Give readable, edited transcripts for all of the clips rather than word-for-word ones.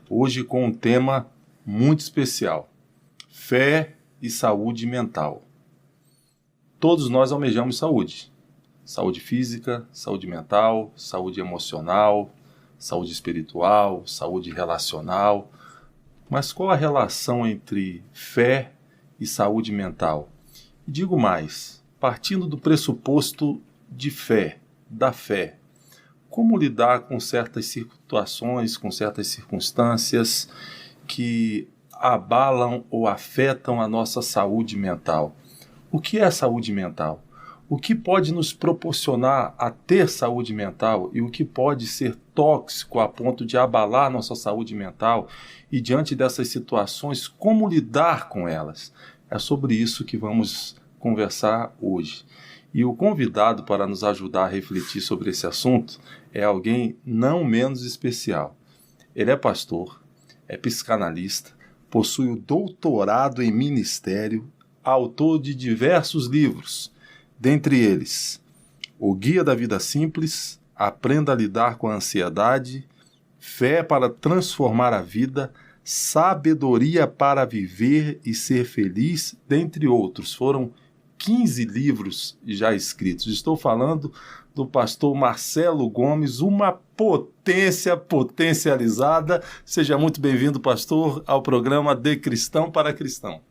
hoje com um tema muito especial: fé e saúde mental. Todos nós almejamos saúde. Saúde física, saúde mental, saúde emocional, saúde espiritual, saúde relacional. Mas qual a relação entre fé e saúde mental? E digo mais, partindo do pressuposto de fé, da fé, como lidar com certas situações, com certas circunstâncias que abalam ou afetam a nossa saúde mental? O que é saúde mental? O que pode nos proporcionar a ter saúde mental e o que pode ser tóxico a ponto de abalar nossa saúde mental? E diante dessas situações, como lidar com elas? É sobre isso que vamos conversar hoje. E o convidado para nos ajudar a refletir sobre esse assunto é alguém não menos especial. Ele é pastor, é psicanalista, possui o doutorado em ministério, autor de diversos livros, dentre eles O Guia da Vida Simples, Aprenda a Lidar com a Ansiedade, Fé para Transformar a Vida, Sabedoria para Viver e Ser Feliz, dentre outros. Foram 15 livros já escritos. Estou falando do pastor Marcelo Gomes, uma potência potencializada. Seja muito bem-vindo, pastor, ao programa De Cristão para Cristão.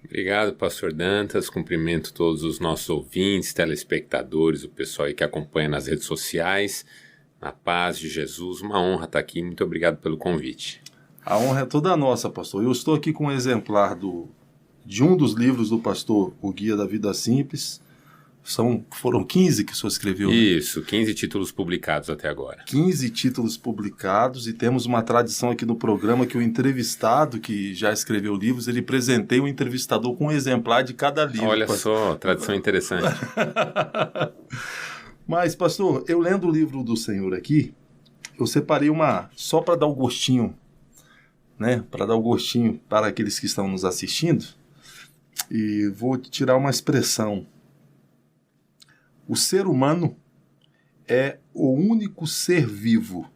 Obrigado, pastor Dantas. Cumprimento todos os nossos ouvintes, telespectadores, o pessoal aí que acompanha nas redes sociais. Na paz de Jesus, uma honra estar aqui. Muito obrigado pelo convite. A honra é toda nossa, pastor. Eu estou aqui com um exemplar de um dos livros do pastor, O Guia da Vida Simples. Foram 15 que o senhor escreveu? Isso, 15 títulos publicados até agora. 15 títulos publicados, e temos uma tradição aqui no programa que o entrevistado que já escreveu livros, ele presenteia o entrevistador com um exemplar de cada livro. Olha só, tradição interessante. Mas, pastor, eu lendo o livro do senhor aqui, eu separei só para dar o gostinho, né? Para dar o gostinho para aqueles que estão nos assistindo, e vou tirar uma expressão. O ser humano é o único ser vivo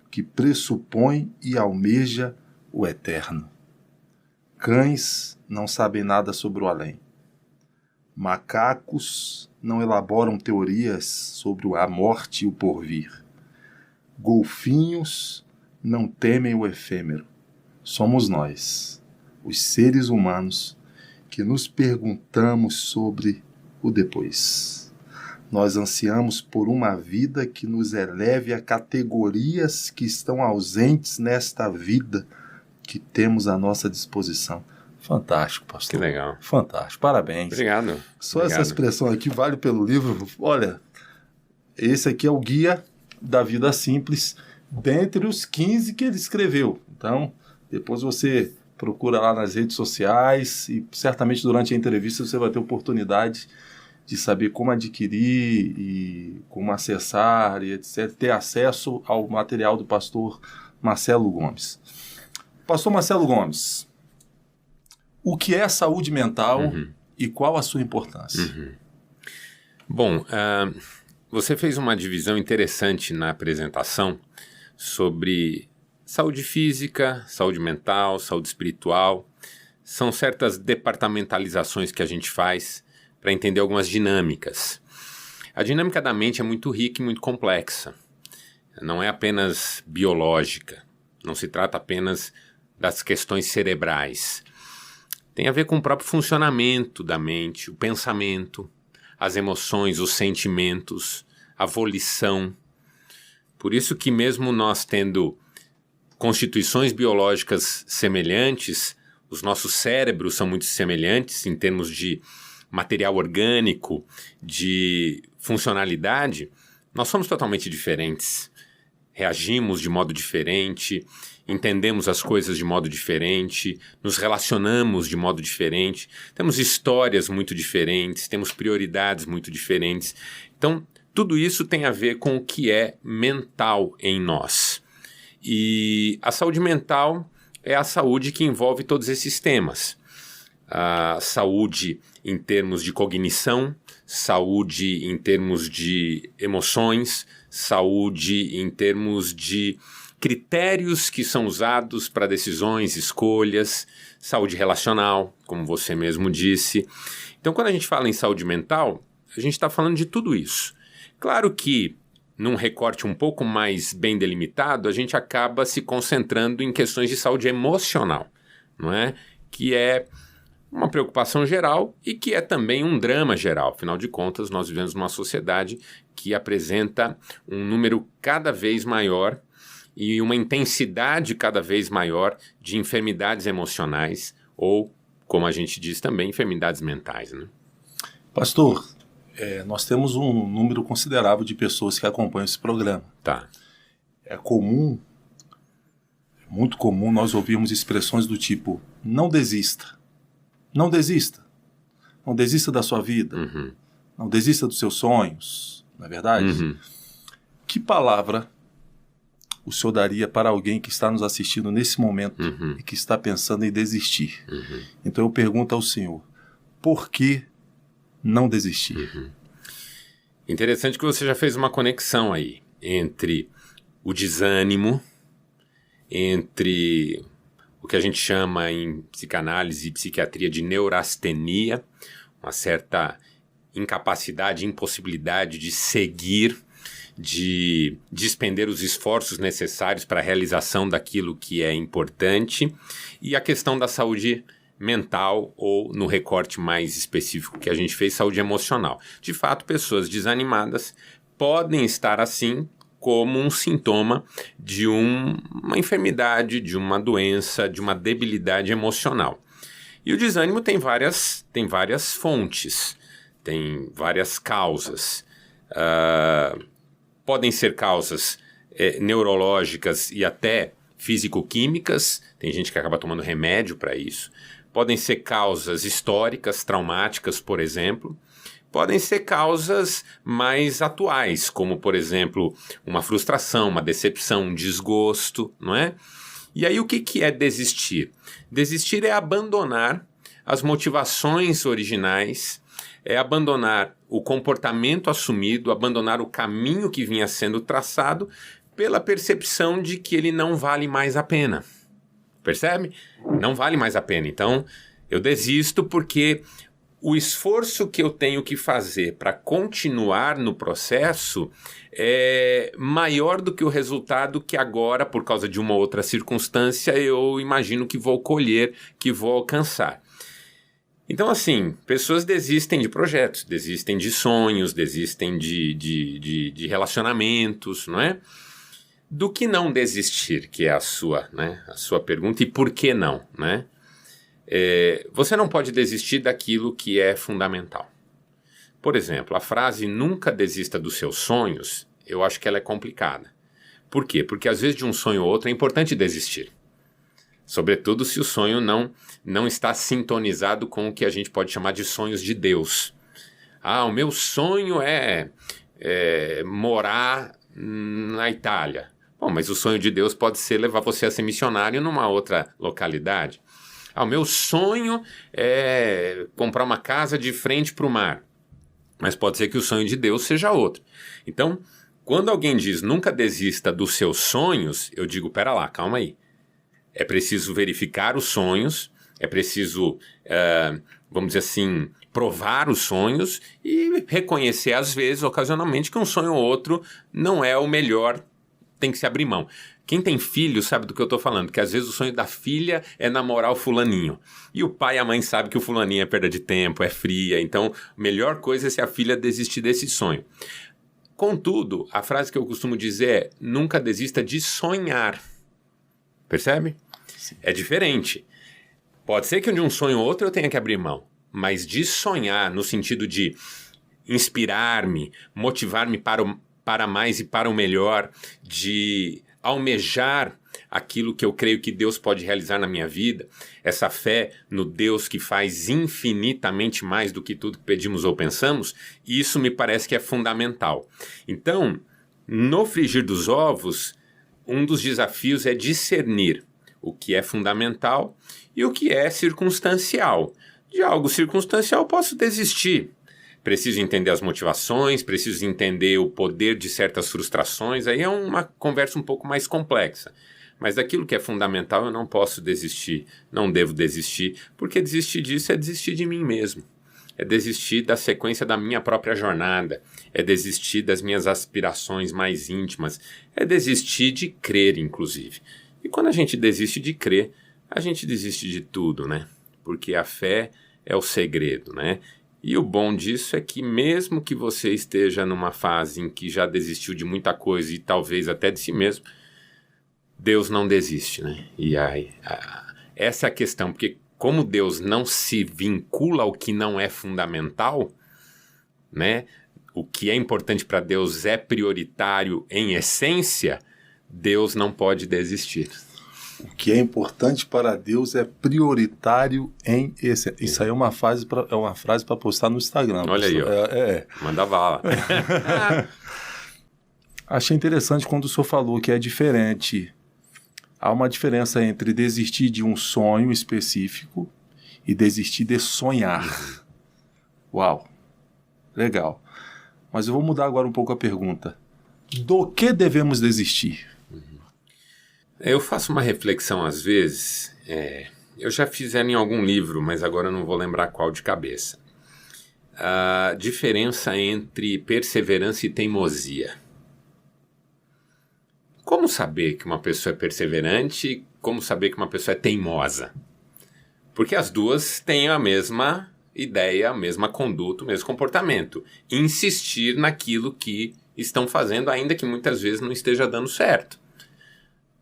que pressupõe e almeja o eterno. Cães não sabem nada sobre o além. Macacos não elaboram teorias sobre a morte e o porvir. Golfinhos não temem o efêmero. Somos nós, os seres humanos, que nos perguntamos sobre o depois. Nós ansiamos por uma vida que nos eleve a categorias que estão ausentes nesta vida que temos à nossa disposição. Fantástico, pastor. Que legal. Fantástico, parabéns. Obrigado. Só essa expressão aqui vale pelo livro. Olha, esse aqui é o Guia da Vida Simples, dentre os 15 que ele escreveu. Então, depois você procura lá nas redes sociais e certamente durante a entrevista você vai ter oportunidade de saber como adquirir e como acessar e etc., ter acesso ao material do pastor Marcelo Gomes. Pastor Marcelo Gomes, o que é saúde mental e qual a sua importância? Bom, você fez uma divisão interessante na apresentação sobre saúde física, saúde mental, saúde espiritual. São certas departamentalizações que a gente faz para entender algumas dinâmicas. A dinâmica da mente é muito rica e muito complexa. Não é apenas biológica, não se trata apenas das questões cerebrais. Tem a ver com o próprio funcionamento da mente, o pensamento, as emoções, os sentimentos, a volição. Por isso que mesmo nós tendo constituições biológicas semelhantes, os nossos cérebros são muito semelhantes em termos de material orgânico, de funcionalidade, nós somos totalmente diferentes. Reagimos de modo diferente, entendemos as coisas de modo diferente, nos relacionamos de modo diferente, temos histórias muito diferentes, temos prioridades muito diferentes. Então, tudo isso tem a ver com o que é mental em nós. E a saúde mental é a saúde que envolve todos esses temas. A saúde em termos de cognição, saúde em termos de emoções, saúde em termos de critérios que são usados para decisões, escolhas, saúde relacional, como você mesmo disse. Então, quando a gente fala em saúde mental, a gente está falando de tudo isso. Claro que, num recorte um pouco mais bem delimitado, a gente acaba se concentrando em questões de saúde emocional, não é? Que é uma preocupação geral e que é também um drama geral. Afinal de contas, nós vivemos numa sociedade que apresenta um número cada vez maior e uma intensidade cada vez maior de enfermidades emocionais ou, como a gente diz também, enfermidades mentais, né? Pastor, nós temos um número considerável de pessoas que acompanham esse programa. Tá. É muito comum nós ouvirmos expressões do tipo, não desista, não desista, não desista da sua vida, não desista dos seus sonhos, não é verdade? Que palavra o senhor daria para alguém que está nos assistindo nesse momento e que está pensando em desistir? Então eu pergunto ao senhor, por que não desistir? Interessante que você já fez uma conexão aí entre o desânimo, entre o que a gente chama em psicanálise e psiquiatria de neurastenia, uma certa incapacidade, impossibilidade de seguir, de despender os esforços necessários para a realização daquilo que é importante, e a questão da saúde mental, ou no recorte mais específico que a gente fez, saúde emocional. De fato, pessoas desanimadas podem estar assim como um sintoma de uma enfermidade, de uma doença, de uma debilidade emocional. E o desânimo tem várias fontes, tem várias causas. Podem ser causas neurológicas e até físico-químicas, tem gente que acaba tomando remédio para isso. Podem ser causas históricas, traumáticas, por exemplo. Podem ser causas mais atuais, como, por exemplo, uma frustração, uma decepção, um desgosto, não é? E aí o que é desistir? Desistir é abandonar as motivações originais, é abandonar o comportamento assumido, abandonar o caminho que vinha sendo traçado pela percepção de que ele não vale mais a pena. Percebe? Não vale mais a pena. Então, eu desisto porque o esforço que eu tenho que fazer para continuar no processo é maior do que o resultado que agora, por causa de uma outra circunstância, eu imagino que vou colher, que vou alcançar. Então, assim, pessoas desistem de projetos, desistem de sonhos, desistem de relacionamentos, não é? Do que não desistir, que é a sua pergunta, e por que não, né? Você não pode desistir daquilo que é fundamental. Por exemplo, a frase nunca desista dos seus sonhos, eu acho que ela é complicada. Por quê? Porque às vezes de um sonho ou outro é importante desistir. Sobretudo se o sonho não está sintonizado com o que a gente pode chamar de sonhos de Deus. O meu sonho é morar na Itália. Bom, mas o sonho de Deus pode ser levar você a ser missionário numa outra localidade. O meu sonho é comprar uma casa de frente para o mar. Mas pode ser que o sonho de Deus seja outro. Então, quando alguém diz nunca desista dos seus sonhos, eu digo, pera lá, calma aí. É preciso verificar os sonhos, é preciso, vamos dizer assim, provar os sonhos e reconhecer às vezes, ocasionalmente, que um sonho ou outro não é o melhor, tem que se abrir mão. Quem tem filho sabe do que eu estou falando, que às vezes o sonho da filha é namorar o fulaninho. E o pai e a mãe sabem que o fulaninho é perda de tempo, é fria, então a melhor coisa é se a filha desistir desse sonho. Contudo, a frase que eu costumo dizer é, nunca desista de sonhar. Percebe? Sim. É diferente. Pode ser que de um sonho ou outro eu tenha que abrir mão, mas de sonhar no sentido de inspirar-me, motivar-me para mais e para o melhor, de almejar aquilo que eu creio que Deus pode realizar na minha vida, essa fé no Deus que faz infinitamente mais do que tudo que pedimos ou pensamos, isso me parece que é fundamental. Então, no frigir dos ovos, um dos desafios é discernir o que é fundamental e o que é circunstancial. De algo circunstancial posso desistir. preciso entender as motivações, preciso entender o poder de certas frustrações. Aí é uma conversa um pouco mais complexa. Mas daquilo que é fundamental eu não posso desistir, não devo desistir, porque desistir disso é desistir de mim mesmo. É desistir da sequência da minha própria jornada, é desistir das minhas aspirações mais íntimas, é desistir de crer, inclusive. E quando a gente desiste de crer, a gente desiste de tudo, né? Porque a fé é o segredo, né? E o bom disso é que mesmo que você esteja numa fase em que já desistiu de muita coisa e talvez até de si mesmo, Deus não desiste, né? E aí, essa é a questão, porque como Deus não se vincula ao que não é fundamental, né? O que é importante para Deus é prioritário em essência, Deus não pode desistir. O que é importante para Deus é prioritário em essência. Isso aí é uma frase para postar no Instagram. Olha aí, ó. Manda bala. Achei interessante quando o senhor falou que é diferente. Há uma diferença entre desistir de um sonho específico e desistir de sonhar. Uau, legal. Mas eu vou mudar agora um pouco a pergunta. Do que devemos desistir? Eu faço uma reflexão às vezes, eu já fiz ela em algum livro, mas agora eu não vou lembrar qual de cabeça. A diferença entre perseverança e teimosia. Como saber que uma pessoa é perseverante? Como saber que uma pessoa é teimosa? Porque as duas têm a mesma ideia, a mesma conduta, o mesmo comportamento. Insistir naquilo que estão fazendo, ainda que muitas vezes não esteja dando certo.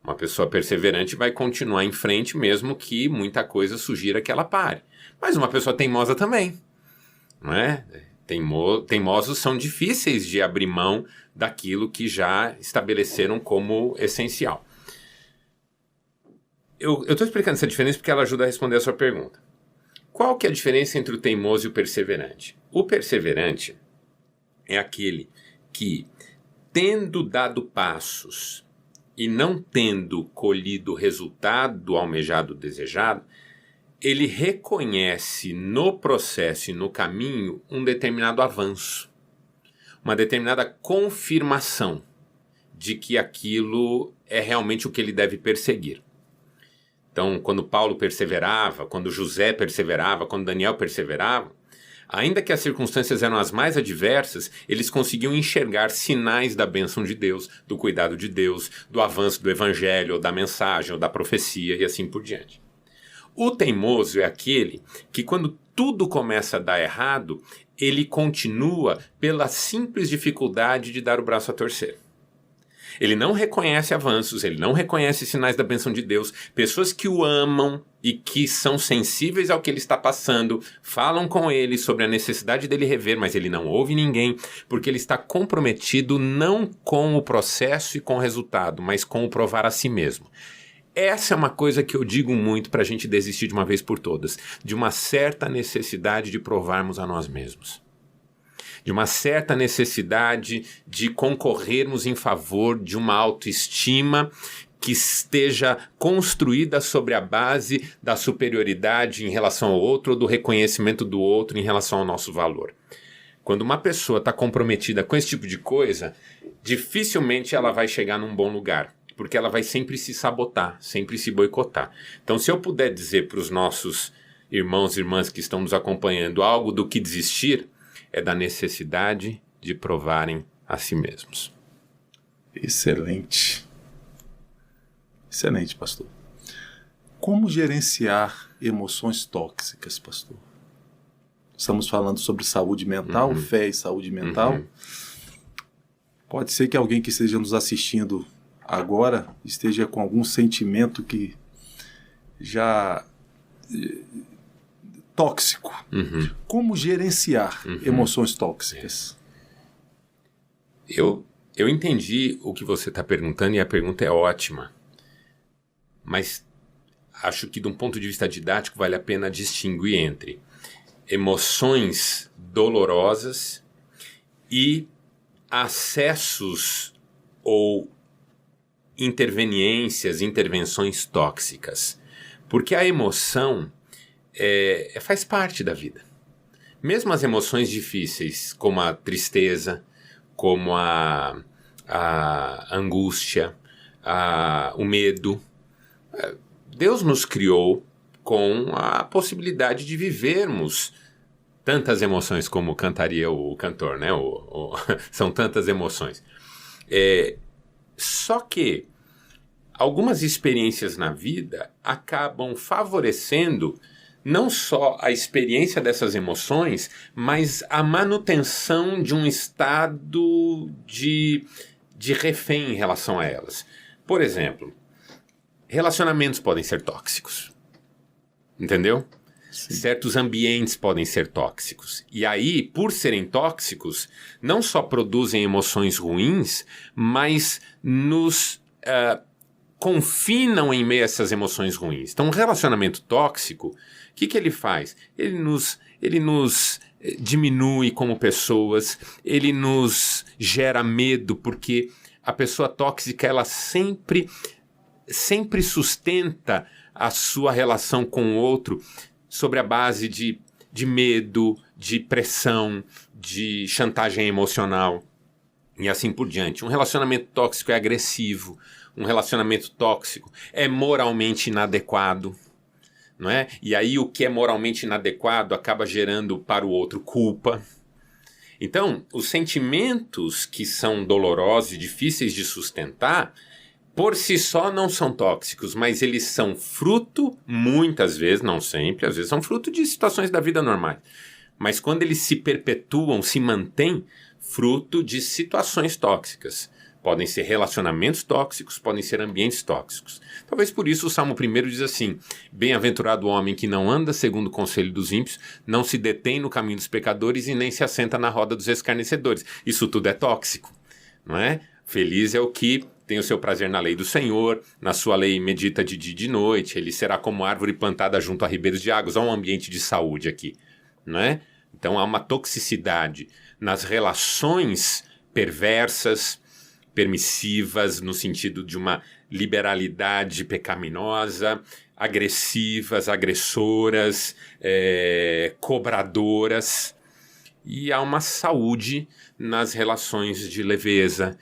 Uma pessoa perseverante vai continuar em frente, mesmo que muita coisa sugira que ela pare. Mas uma pessoa teimosa também, não é? Teimosos são difíceis de abrir mão daquilo que já estabeleceram como essencial. Eu estou explicando essa diferença porque ela ajuda a responder a sua pergunta. Qual que é a diferença entre o teimoso e o perseverante? O perseverante é aquele que, tendo dado passos e não tendo colhido o resultado almejado, desejado, ele reconhece no processo e no caminho um determinado avanço, uma determinada confirmação de que aquilo é realmente o que ele deve perseguir. Então, quando Paulo perseverava, quando José perseverava, quando Daniel perseverava, ainda que as circunstâncias eram as mais adversas, eles conseguiam enxergar sinais da bênção de Deus, do cuidado de Deus, do avanço do evangelho, ou da mensagem, ou da profecia e assim por diante. O teimoso é aquele que, quando tudo começa a dar errado, ele continua pela simples dificuldade de dar o braço a torcer. Ele não reconhece avanços, ele não reconhece sinais da bênção de Deus. Pessoas que o amam e que são sensíveis ao que ele está passando, falam com ele sobre a necessidade dele rever, mas ele não ouve ninguém, porque ele está comprometido não com o processo e com o resultado, mas com o provar a si mesmo. Essa é uma coisa que eu digo muito para a gente desistir de uma vez por todas, de uma certa necessidade de provarmos a nós mesmos. De uma certa necessidade de concorrermos em favor de uma autoestima que esteja construída sobre a base da superioridade em relação ao outro ou do reconhecimento do outro em relação ao nosso valor. Quando uma pessoa está comprometida com esse tipo de coisa, dificilmente ela vai chegar num bom lugar, porque ela vai sempre se sabotar, sempre se boicotar. Então, se eu puder dizer para os nossos irmãos e irmãs que estão nos acompanhando algo do que desistir, é da necessidade de provarem a si mesmos. Excelente. Excelente, pastor. Como gerenciar emoções tóxicas, pastor? Estamos falando sobre saúde mental, fé e saúde mental. Pode ser que alguém que esteja nos assistindo agora esteja com algum sentimento que já... tóxico. Como gerenciar emoções tóxicas? Eu entendi o que você está perguntando e a pergunta é ótima. Mas acho que de um ponto de vista didático vale a pena distinguir entre emoções dolorosas e acessos ou intervenções tóxicas. Porque a emoção faz parte da vida. Mesmo as emoções difíceis, como a tristeza, como a angústia, o medo, Deus nos criou com a possibilidade de vivermos tantas emoções como cantaria o cantor, né? São tantas emoções. Só que algumas experiências na vida acabam favorecendo não só a experiência dessas emoções, mas a manutenção de um estado de refém em relação a elas. Por exemplo, relacionamentos podem ser tóxicos. Entendeu? Sim. Certos ambientes podem ser tóxicos. E aí, por serem tóxicos, não só produzem emoções ruins, mas nos confinam em meio a essas emoções ruins. Então, um relacionamento tóxico, o que ele faz? Ele nos diminui como pessoas, ele nos gera medo, porque a pessoa tóxica, ela sempre sustenta a sua relação com o outro sobre a base de medo, de pressão, de chantagem emocional e assim por diante. Um relacionamento tóxico é agressivo, um relacionamento tóxico é moralmente inadequado, não é? E aí o que é moralmente inadequado acaba gerando para o outro culpa. Então, os sentimentos que são dolorosos e difíceis de sustentar, por si só não são tóxicos, mas eles são fruto, muitas vezes, não sempre, às vezes são fruto de situações da vida normais. Mas quando eles se perpetuam, se mantêm, fruto de situações tóxicas. Podem ser relacionamentos tóxicos, podem ser ambientes tóxicos. Talvez por isso o Salmo 1 diz assim: bem-aventurado o homem que não anda segundo o conselho dos ímpios, não se detém no caminho dos pecadores e nem se assenta na roda dos escarnecedores. Isso tudo é tóxico, não é? Feliz é o que tem o seu prazer na lei do Senhor, na sua lei medita de dia e de noite, ele será como árvore plantada junto a ribeiros de águas. Há um ambiente de saúde aqui, não é? Então há uma toxicidade nas relações perversas, permissivas, no sentido de uma liberalidade pecaminosa, agressivas, agressoras, cobradoras. E há uma saúde nas relações de leveza,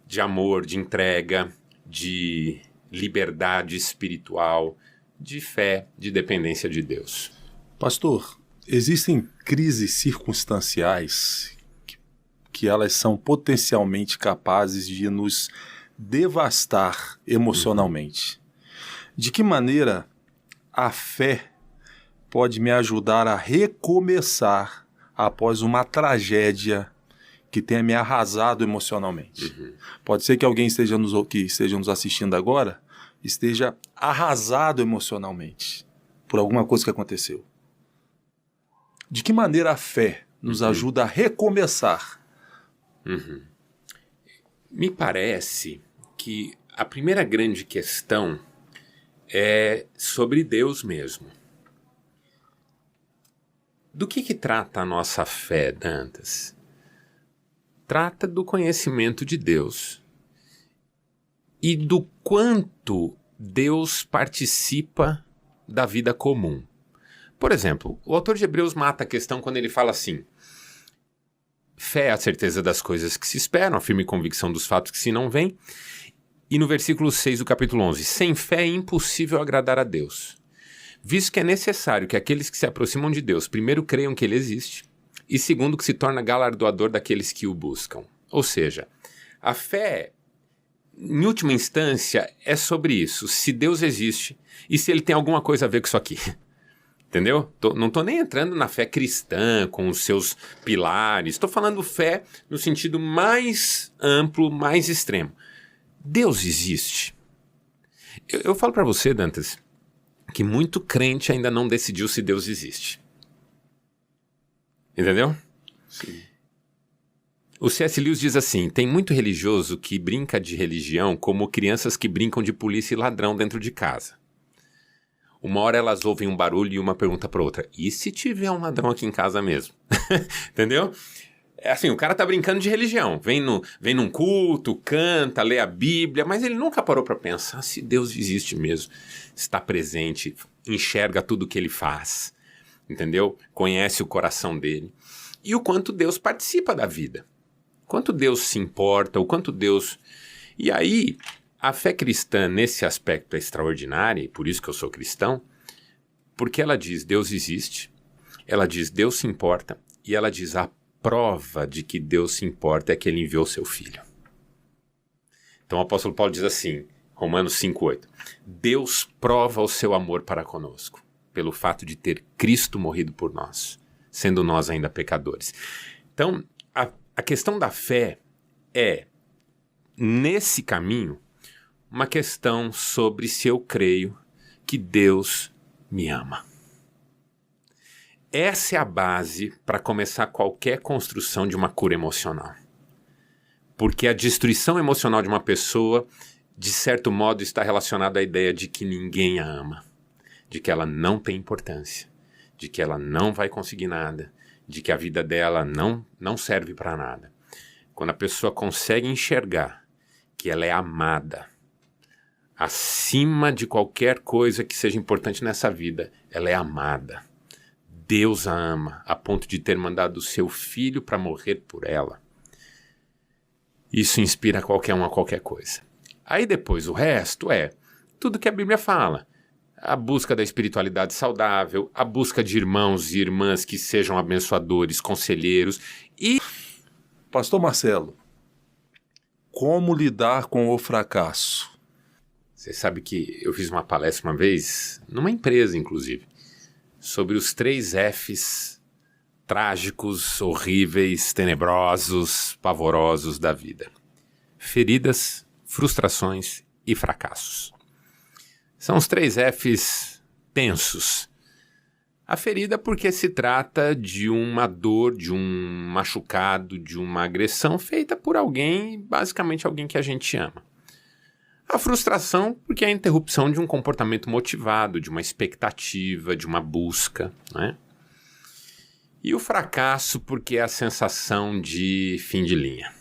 de amor, de entrega, de liberdade espiritual, de fé, de dependência de Deus. Pastor, existem crises circunstanciais que elas são potencialmente capazes de nos devastar emocionalmente. De que maneira a fé pode me ajudar a recomeçar após uma tragédia que tenha me arrasado emocionalmente? Pode ser que alguém que esteja nos assistindo agora esteja arrasado emocionalmente por alguma coisa que aconteceu. De que maneira a fé nos ajuda a recomeçar? Me parece que a primeira grande questão é sobre Deus mesmo. Do que trata a nossa fé, Dantas? Trata do conhecimento de Deus e do quanto Deus participa da vida comum. Por exemplo, o autor de Hebreus mata a questão quando ele fala assim: fé é a certeza das coisas que se esperam, a firme convicção dos fatos que se não veem. E no versículo 6 do capítulo 11, sem fé é impossível agradar a Deus, visto que é necessário que aqueles que se aproximam de Deus primeiro creiam que Ele existe e segundo que se torna galardoador daqueles que o buscam. Ou seja, a fé, em última instância, é sobre isso, se Deus existe e se Ele tem alguma coisa a ver com isso aqui. Entendeu? Não estou nem entrando na fé cristã, com os seus pilares. Estou falando fé no sentido mais amplo, mais extremo. Deus existe. Eu falo para você, Dantas, que muito crente ainda não decidiu se Deus existe. Entendeu? Sim. O C.S. Lewis diz assim: tem muito religioso que brinca de religião como crianças que brincam de polícia e ladrão dentro de casa. Uma hora elas ouvem um barulho e uma pergunta para outra: e se tiver um ladrão aqui em casa mesmo? Entendeu? É assim, o cara tá brincando de religião. Vem num culto, canta, lê a Bíblia, mas ele nunca parou para pensar se Deus existe mesmo, está presente, enxerga tudo o que ele faz. entendeu? Conhece o coração dele. E o quanto Deus participa da vida. Quanto Deus se importa, o quanto Deus... E aí, a fé cristã nesse aspecto é extraordinária, e por isso que eu sou cristão, porque ela diz Deus existe, ela diz Deus se importa, e ela diz a prova de que Deus se importa é que ele enviou seu filho. Então o apóstolo Paulo diz assim, Romanos 5,8, Deus prova o seu amor para conosco, pelo fato de ter Cristo morrido por nós, sendo nós ainda pecadores. Então, a questão da fé é, nesse caminho, uma questão sobre se eu creio que Deus me ama. Essa é a base para começar qualquer construção de uma cura emocional. Porque a destruição emocional de uma pessoa, de certo modo, está relacionada à ideia de que ninguém a ama, de que ela não tem importância, de que ela não vai conseguir nada, de que a vida dela não serve para nada. Quando a pessoa consegue enxergar que ela é amada, acima de qualquer coisa que seja importante nessa vida, ela é amada. Deus a ama, a ponto de ter mandado o seu filho para morrer por ela. Isso inspira qualquer um a qualquer coisa. Aí depois o resto é tudo que a Bíblia fala. A busca da espiritualidade saudável, a busca de irmãos e irmãs que sejam abençoadores, conselheiros e... Pastor Marcelo, como lidar com o fracasso? Você sabe que eu fiz uma palestra uma vez, numa empresa inclusive, sobre os 3 Fs trágicos, horríveis, tenebrosos, pavorosos da vida. Feridas, frustrações e fracassos. São os 3 Fs tensos. A ferida porque se trata de uma dor, de um machucado, de uma agressão feita por alguém, basicamente alguém que a gente ama. A frustração porque é a interrupção de um comportamento motivado, de uma expectativa, de uma busca, né? E o fracasso porque é a sensação de fim de linha.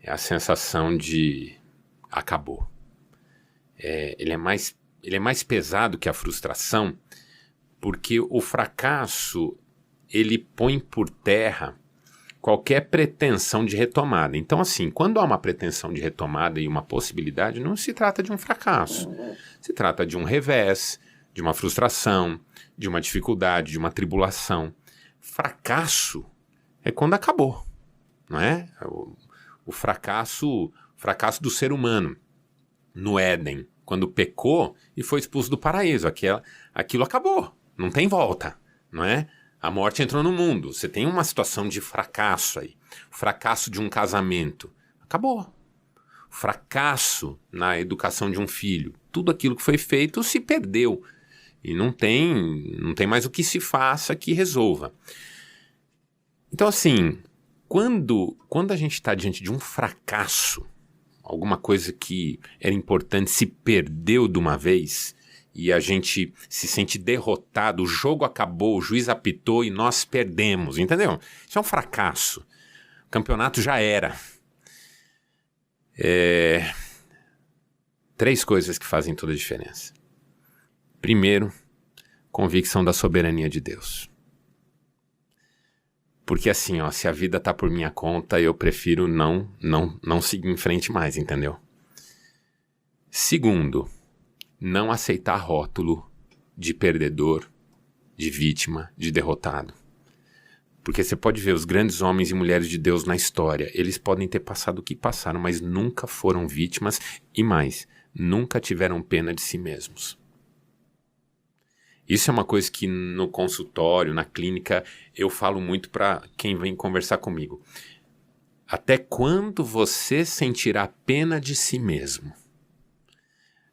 É a sensação de acabou. Ele é mais pesado que a frustração porque o fracasso ele põe por terra qualquer pretensão de retomada. Então, assim, quando há uma pretensão de retomada e uma possibilidade, não se trata de um fracasso. Se trata de um revés, de uma frustração, de uma dificuldade, de uma tribulação. Fracasso é quando acabou, não é? O fracasso do ser humano no Éden, quando pecou e foi expulso do paraíso. Aquilo acabou, não tem volta, não é? A morte entrou no mundo, você tem uma situação de fracasso aí. O fracasso de um casamento, acabou. O fracasso na educação de um filho, tudo aquilo que foi feito se perdeu. E não tem mais o que se faça que resolva. Então, assim, quando a gente está diante de um fracasso, alguma coisa que era importante se perdeu de uma vez, e a gente se sente derrotado, o jogo acabou, o juiz apitou e nós perdemos, entendeu? Isso é um fracasso. O campeonato já era. 3 coisas que fazem toda a diferença. Primeiro, convicção da soberania de Deus. Porque assim, ó, se a vida tá por minha conta, eu prefiro não seguir em frente mais, entendeu? Segundo, não aceitar rótulo de perdedor, de vítima, de derrotado. Porque você pode ver os grandes homens e mulheres de Deus na história, eles podem ter passado o que passaram, mas nunca foram vítimas e mais, nunca tiveram pena de si mesmos. Isso é uma coisa que no consultório, na clínica, eu falo muito para quem vem conversar comigo. Até quando você sentirá pena de si mesmo?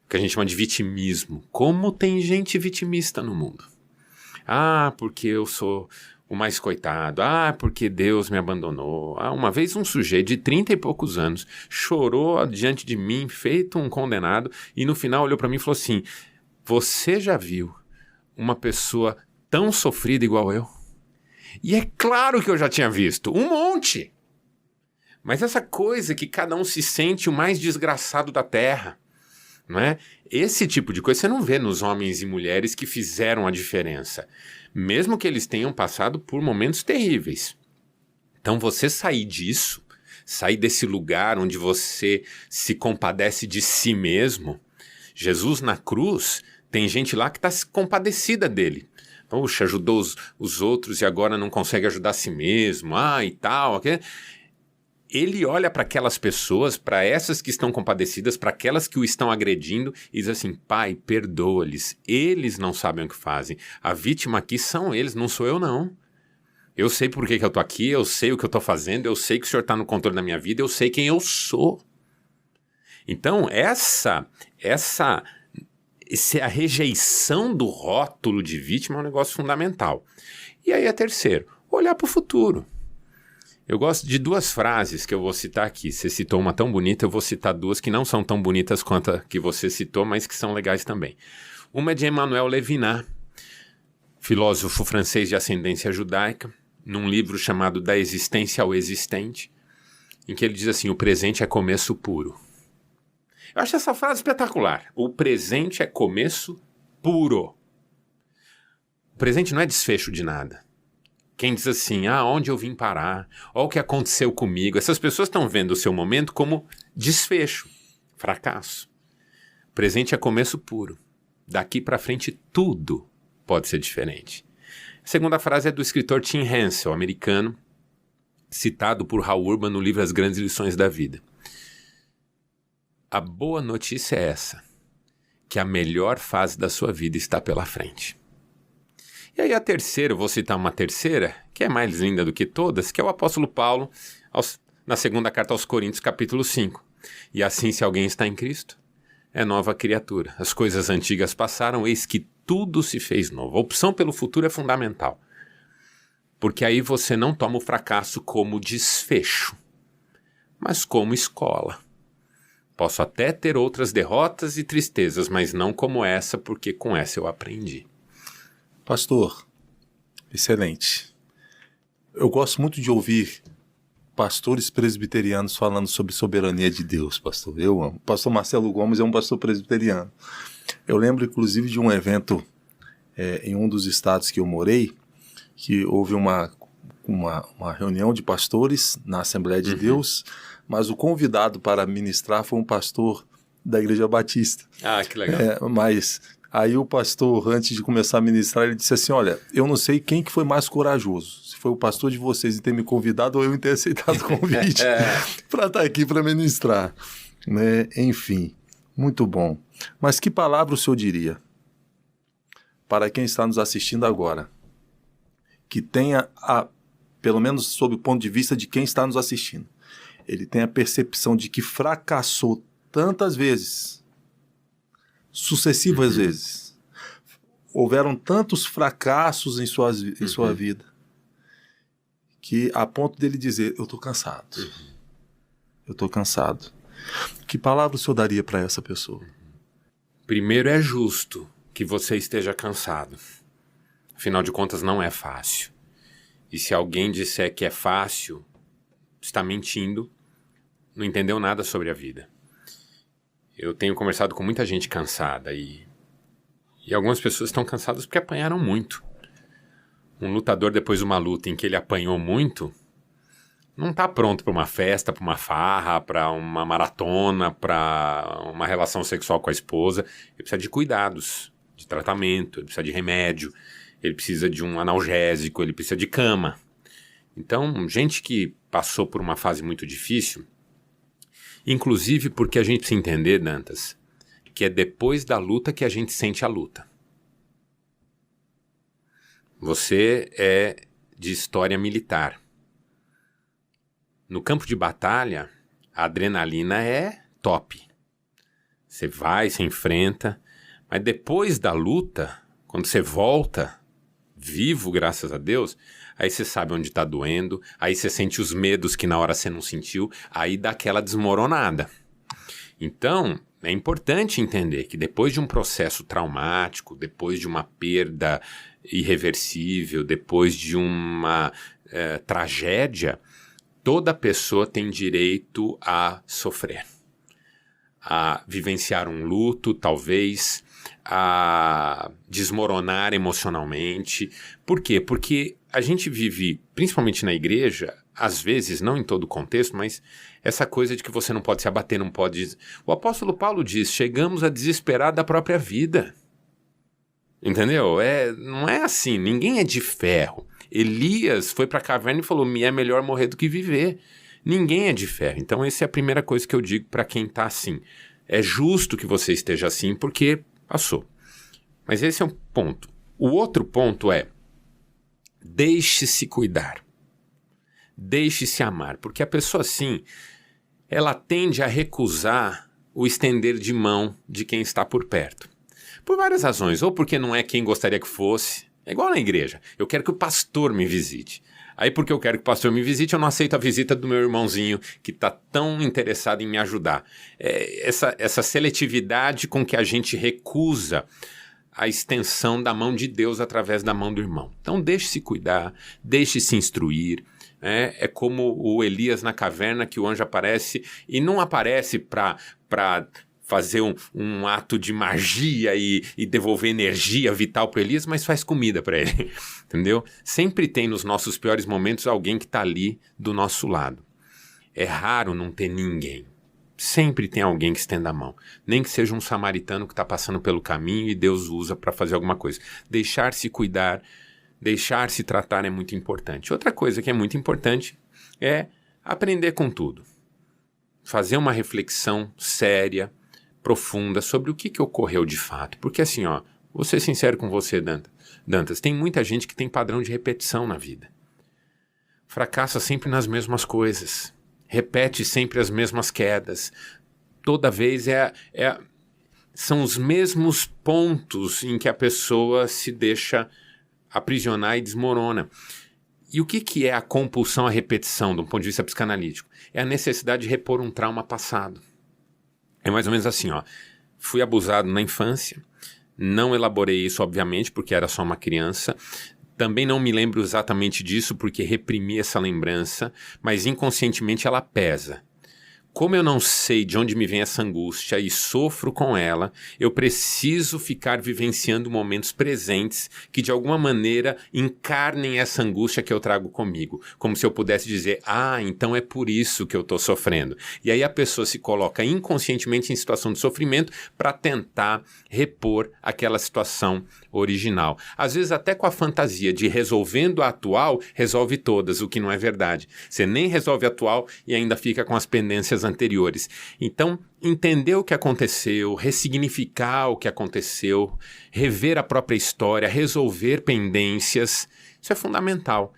Que a gente chama de vitimismo. Como tem gente vitimista no mundo? Ah, porque eu sou o mais coitado. Ah, porque Deus me abandonou. Ah, uma vez um sujeito de 30 e poucos anos chorou diante de mim, feito um condenado, e no final olhou para mim e falou assim, você já viu uma pessoa tão sofrida igual eu? E é claro que eu já tinha visto, um monte. Mas essa coisa que cada um se sente o mais desgraçado da terra, não é? Esse tipo de coisa você não vê nos homens e mulheres que fizeram a diferença, mesmo que eles tenham passado por momentos terríveis. Então você sair disso, sair desse lugar onde você se compadece de si mesmo. Jesus na cruz, tem gente lá que está compadecida dele. Poxa, ajudou os outros e agora não consegue ajudar a si mesmo, e tal. Okay? Ele olha para aquelas pessoas, para essas que estão compadecidas, para aquelas que o estão agredindo e diz assim, Pai, perdoa-lhes, eles não sabem o que fazem. A vítima aqui são eles, não sou eu não. Eu sei por que eu estou aqui, eu sei o que eu estou fazendo, eu sei que o Senhor está no controle da minha vida, eu sei quem eu sou. Então, a rejeição do rótulo de vítima é um negócio fundamental. E aí terceiro, olhar para o futuro. Eu gosto de duas frases que eu vou citar aqui. Você citou uma tão bonita, eu vou citar duas que não são tão bonitas quanto a que você citou, mas que são legais também. Uma é de Emmanuel Levinas, filósofo francês de ascendência judaica, num livro chamado Da Existência ao Existente, em que ele diz assim, o presente é começo puro. Eu acho essa frase espetacular. O presente é começo puro. O presente não é desfecho de nada. Quem diz assim, onde eu vim parar? Olha o que aconteceu comigo. Essas pessoas estão vendo o seu momento como desfecho, fracasso. O presente é começo puro. Daqui para frente tudo pode ser diferente. A segunda frase é do escritor Tim Hensel, americano, citado por Hal Urban no livro As Grandes Lições da Vida. A boa notícia é essa, que a melhor fase da sua vida está pela frente. E aí a terceira, eu vou citar uma terceira, que é mais linda do que todas, que é o apóstolo Paulo, na segunda carta aos Coríntios, capítulo 5. E assim, se alguém está em Cristo, é nova criatura. As coisas antigas passaram, eis que tudo se fez novo. A opção pelo futuro é fundamental. Porque aí você não toma o fracasso como desfecho, mas como escola. Posso até ter outras derrotas e tristezas, mas não como essa, porque com essa eu aprendi. Pastor, excelente. Eu gosto muito de ouvir pastores presbiterianos falando sobre soberania de Deus, pastor. Eu amo. O pastor Marcelo Gomes é um pastor presbiteriano. Eu lembro, inclusive, de um evento em um dos estados que eu morei, que houve uma reunião de pastores na Assembleia de Deus, mas o convidado para ministrar foi um pastor da Igreja Batista. Que legal. Mas aí o pastor, antes de começar a ministrar, ele disse assim, olha, eu não sei quem que foi mais corajoso, se foi o pastor de vocês em ter me convidado ou eu em ter aceitado o convite para estar aqui para ministrar. Né? Enfim, muito bom. Mas que palavra o senhor diria para quem está nos assistindo agora, que tenha, pelo menos sob o ponto de vista de quem está nos assistindo, ele tem a percepção de que fracassou tantas vezes, sucessivas vezes, houveram tantos fracassos em sua vida, que a ponto dele dizer, eu estou cansado, eu estou cansado. Que palavra o senhor daria para essa pessoa? Primeiro, é justo que você esteja cansado. Afinal de contas, não é fácil. E se alguém disser que é fácil, está mentindo, não entendeu nada sobre a vida. Eu tenho conversado com muita gente cansada e algumas pessoas estão cansadas porque apanharam muito. Um lutador, depois de uma luta em que ele apanhou muito, não está pronto para uma festa, para uma farra, para uma maratona, para uma relação sexual com a esposa. Ele precisa de cuidados, de tratamento, ele precisa de remédio, ele precisa de um analgésico, ele precisa de cama. Então, gente que passou por uma fase muito difícil, inclusive porque a gente precisa entender, Dantas, que é depois da luta que a gente sente a luta. Você é de história militar. No campo de batalha, a adrenalina é top. Você vai, você enfrenta, mas depois da luta, quando você volta vivo, graças a Deus, aí você sabe onde está doendo, aí você sente os medos que na hora você não sentiu, aí dá aquela desmoronada. Então, é importante entender que depois de um processo traumático, depois de uma perda irreversível, depois de uma tragédia, toda pessoa tem direito a sofrer. a vivenciar um luto, talvez, a desmoronar emocionalmente. Por quê? Porque a gente vive, principalmente na igreja, às vezes, não em todo o contexto, mas essa coisa de que você não pode se abater, não pode... O apóstolo Paulo diz, chegamos a desesperar da própria vida. Entendeu? Não é assim, ninguém é de ferro. Elias foi para a caverna e falou, me é melhor morrer do que viver. Ninguém é de ferro. Então essa é a primeira coisa que eu digo para quem está assim. É justo que você esteja assim porque passou. Mas esse é um ponto. O outro ponto é, deixe-se cuidar. Deixe-se amar. Porque a pessoa assim, ela tende a recusar o estender de mão de quem está por perto. Por várias razões. Ou porque não é quem gostaria que fosse. É igual na igreja. Eu quero que o pastor me visite. Aí porque eu quero que o pastor me visite, eu não aceito a visita do meu irmãozinho que está tão interessado em me ajudar. Essa seletividade com que a gente recusa a extensão da mão de Deus através da mão do irmão. Então deixe-se cuidar, deixe-se instruir. É como o Elias na caverna que o anjo aparece e não aparece para fazer um ato de magia e devolver energia vital para Elias, mas faz comida para ele, entendeu? Sempre tem nos nossos piores momentos alguém que está ali do nosso lado. É raro não ter ninguém. Sempre tem alguém que estenda a mão. Nem que seja um samaritano que está passando pelo caminho e Deus usa para fazer alguma coisa. Deixar-se cuidar, deixar-se tratar é muito importante. Outra coisa que é muito importante é aprender com tudo. Fazer uma reflexão séria, profunda sobre o que ocorreu de fato. Porque assim, vou ser sincero com você, Dantas, tem muita gente que tem padrão de repetição na vida. Fracassa sempre nas mesmas coisas. Repete sempre as mesmas quedas. Toda vez são os mesmos pontos em que a pessoa se deixa aprisionar e desmorona. E o que é a compulsão à repetição, do ponto de vista psicanalítico? É a necessidade de repor um trauma passado. É mais ou menos assim, fui abusado na infância, não elaborei isso, obviamente, porque era só uma criança, também não me lembro exatamente disso porque reprimi essa lembrança, mas inconscientemente ela pesa. Como eu não sei de onde me vem essa angústia e sofro com ela, eu preciso ficar vivenciando momentos presentes que de alguma maneira encarnem essa angústia que eu trago comigo. Como se eu pudesse dizer, então é por isso que eu estou sofrendo. E aí a pessoa se coloca inconscientemente em situação de sofrimento para tentar repor aquela situação original. Às vezes até com a fantasia de resolvendo a atual, resolve todas, o que não é verdade. Você nem resolve a atual e ainda fica com as pendências anteriores. Então, entender o que aconteceu, ressignificar o que aconteceu, rever a própria história, resolver pendências, isso é fundamental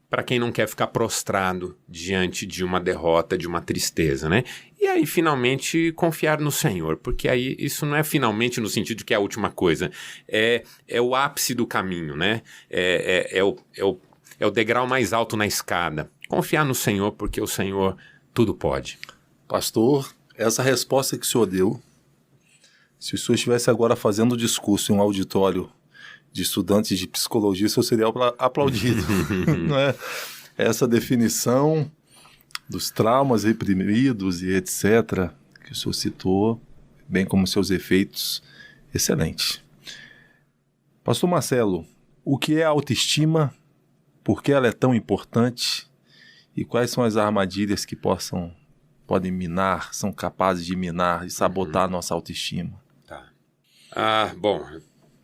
para quem não quer ficar prostrado diante de uma derrota, de uma tristeza, né? E aí, finalmente, confiar no Senhor, porque aí isso não é finalmente no sentido de que é a última coisa, é o ápice do caminho, né? É o degrau mais alto na escada. Confiar no Senhor, porque o Senhor tudo pode. Pastor, essa resposta que o senhor deu, se o senhor estivesse agora fazendo um discurso em um auditório de estudantes de psicologia, o senhor seria aplaudido. Não é? Essa definição dos traumas reprimidos e etc., que o senhor citou, bem como seus efeitos, excelente. Pastor Marcelo, o que é a autoestima? Por que ela é tão importante? E quais são as armadilhas que podem minar, são capazes de minar e sabotar a nossa autoestima? Tá. Bom,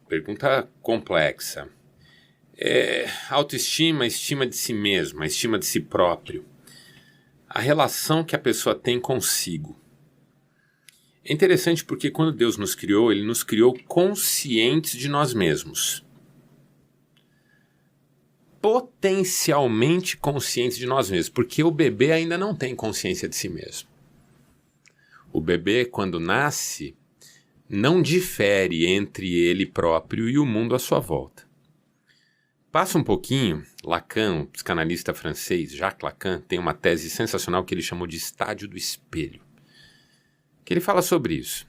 pergunta complexa. Autoestima, estima de si mesma, estima de si próprio. A relação que a pessoa tem consigo. É interessante porque quando Deus nos criou, Ele nos criou conscientes de nós mesmos. Potencialmente conscientes de nós mesmos, porque o bebê ainda não tem consciência de si mesmo. O bebê, quando nasce, não difere entre ele próprio e o mundo à sua volta. Passa um pouquinho, Lacan, o psicanalista francês, Jacques Lacan, tem uma tese sensacional que ele chamou de estádio do espelho, que ele fala sobre isso.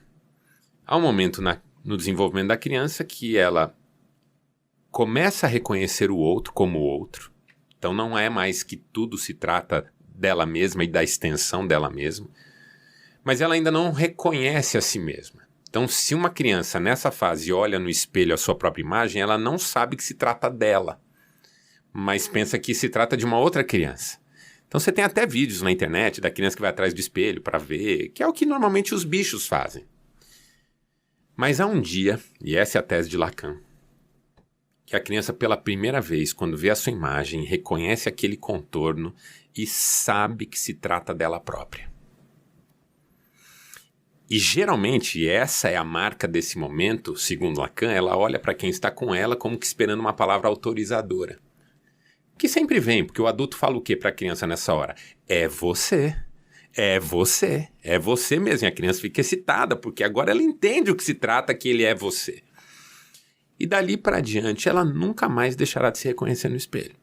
Há um momento no desenvolvimento da criança que ela começa a reconhecer o outro como o outro. Então não é mais que tudo se trata dela mesma e da extensão dela mesma. mas ela ainda não reconhece a si mesma. Então, se uma criança nessa fase olha no espelho a sua própria imagem, ela não sabe que se trata dela, mas pensa que se trata de uma outra criança. Então você tem até vídeos na internet da criança que vai atrás do espelho para ver, que é o que normalmente os bichos fazem. Mas há um dia, e essa é a tese de Lacan, que a criança pela primeira vez, quando vê a sua imagem, reconhece aquele contorno e sabe que se trata dela própria. E geralmente essa é a marca desse momento, segundo Lacan, ela olha para quem está com ela como que esperando uma palavra autorizadora. Que sempre vem, porque o adulto fala o que para a criança nessa hora? É você. É você. É você mesmo. E a criança fica excitada, porque agora ela entende o que se trata, que ele é você. E dali para adiante, ela nunca mais deixará de se reconhecer no espelho.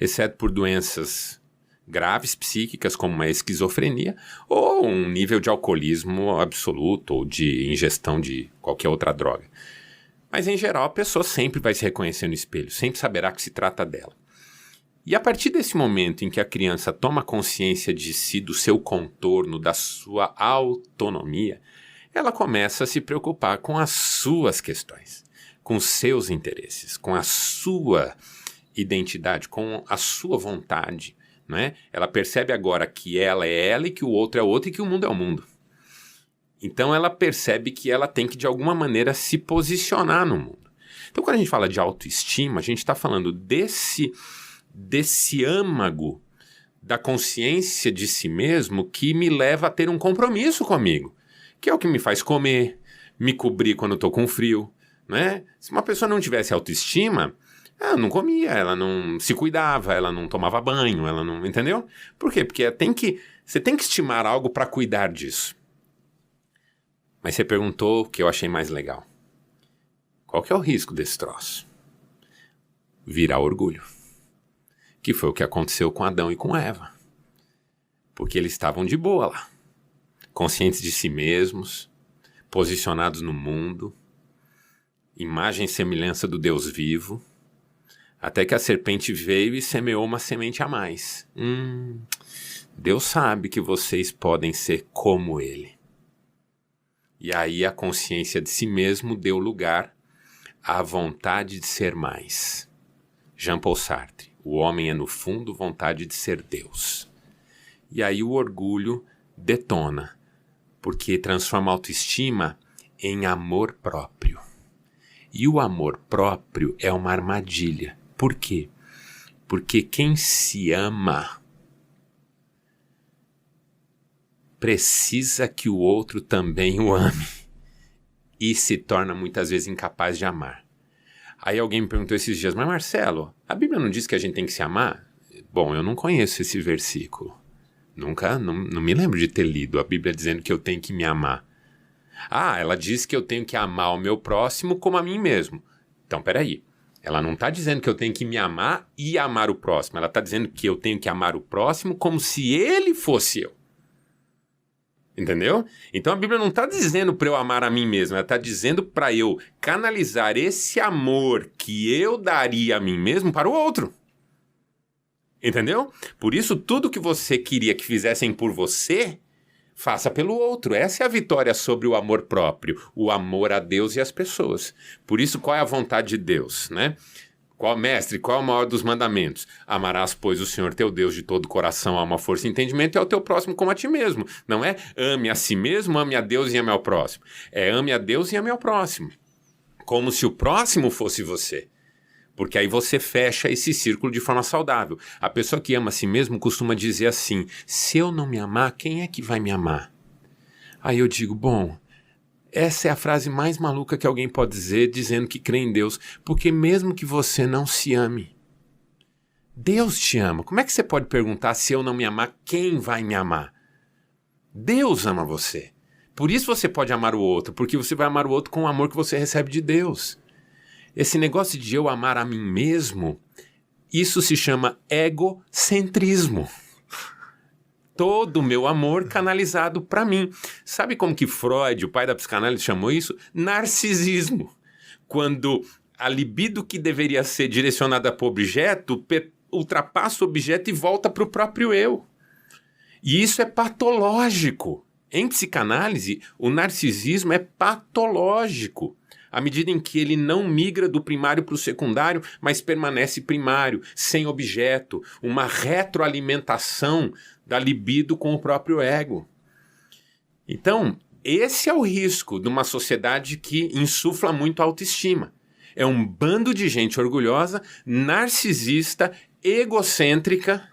Exceto por doenças graves, psíquicas, como uma esquizofrenia, ou um nível de alcoolismo absoluto, ou de ingestão de qualquer outra droga. Mas, em geral, a pessoa sempre vai se reconhecer no espelho, sempre saberá que se trata dela. E a partir desse momento em que a criança toma consciência de si, do seu contorno, da sua autonomia, ela começa a se preocupar com as suas questões, com os seus interesses, com a sua identidade, com a sua vontade, não é? Ela percebe agora que ela é ela e que o outro é o outro e que o mundo é o mundo. Então ela percebe que ela tem que de alguma maneira se posicionar no mundo. Então quando a gente fala de autoestima, a gente está falando desse âmago da consciência de si mesmo que me leva a ter um compromisso comigo, que é o que me faz comer, me cobrir quando eu estou com frio, né? Se uma pessoa não tivesse autoestima, ela não comia, ela não se cuidava, ela não tomava banho, ela não... Entendeu? Por quê? Porque você tem que estimar algo para cuidar disso. Mas você perguntou o que eu achei mais legal. Qual que é o risco desse troço? Virar orgulho. Que foi o que aconteceu com Adão e com Eva. Porque eles estavam de boa lá, conscientes de si mesmos, posicionados no mundo, imagem e semelhança do Deus vivo, até que a serpente veio e semeou uma semente a mais. Deus sabe que vocês podem ser como Ele. E aí a consciência de si mesmo deu lugar à vontade de ser mais. Jean-Paul Sartre. O homem é, no fundo, vontade de ser Deus. E aí o orgulho detona, porque transforma a autoestima em amor próprio. E o amor próprio é uma armadilha. Por quê? Porque quem se ama precisa que o outro também o ame e se torna muitas vezes incapaz de amar. Aí alguém me perguntou esses dias, mas Marcelo, a Bíblia não diz que a gente tem que se amar? Bom, eu não conheço esse versículo. Não me lembro de ter lido a Bíblia dizendo que eu tenho que me amar. Ah, ela diz que eu tenho que amar o meu próximo como a mim mesmo. Então, peraí. Ela não está dizendo que eu tenho que me amar e amar o próximo. Ela está dizendo que eu tenho que amar o próximo como se ele fosse eu. Entendeu? Então a Bíblia não está dizendo para eu amar a mim mesmo, ela está dizendo para eu canalizar esse amor que eu daria a mim mesmo para o outro. Entendeu? Por isso tudo que você queria que fizessem por você, faça pelo outro. Essa é a vitória sobre o amor próprio, o amor a Deus e às pessoas. Por isso qual é a vontade de Deus, né? Mestre, qual é o maior dos mandamentos? Amarás, pois, o Senhor teu Deus de todo o coração, alma, força e entendimento, e ao teu próximo como a ti mesmo. Não é ame a si mesmo, ame a Deus e ame ao próximo. É ame a Deus e ame ao próximo. Como se o próximo fosse você. Porque aí você fecha esse círculo de forma saudável. A pessoa que ama a si mesmo costuma dizer assim, se eu não me amar, quem é que vai me amar? Aí eu digo, bom... Essa é a frase mais maluca que alguém pode dizer dizendo que crê em Deus, porque mesmo que você não se ame, Deus te ama. Como é que você pode perguntar se eu não me amar, quem vai me amar? Deus ama você. Por isso você pode amar o outro, porque você vai amar o outro com o amor que você recebe de Deus. Esse negócio de eu amar a mim mesmo, isso se chama egocentrismo. Todo o meu amor canalizado para mim. Sabe como que Freud, o pai da psicanálise, chamou isso? Narcisismo. Quando a libido que deveria ser direcionada para o objeto ultrapassa o objeto e volta para o próprio eu. E isso é patológico. Em psicanálise, o narcisismo é patológico, à medida em que ele não migra do primário para o secundário, mas permanece primário, sem objeto, uma retroalimentação da libido com o próprio ego. Então, esse é o risco de uma sociedade que insufla muito autoestima. É um bando de gente orgulhosa, narcisista, egocêntrica,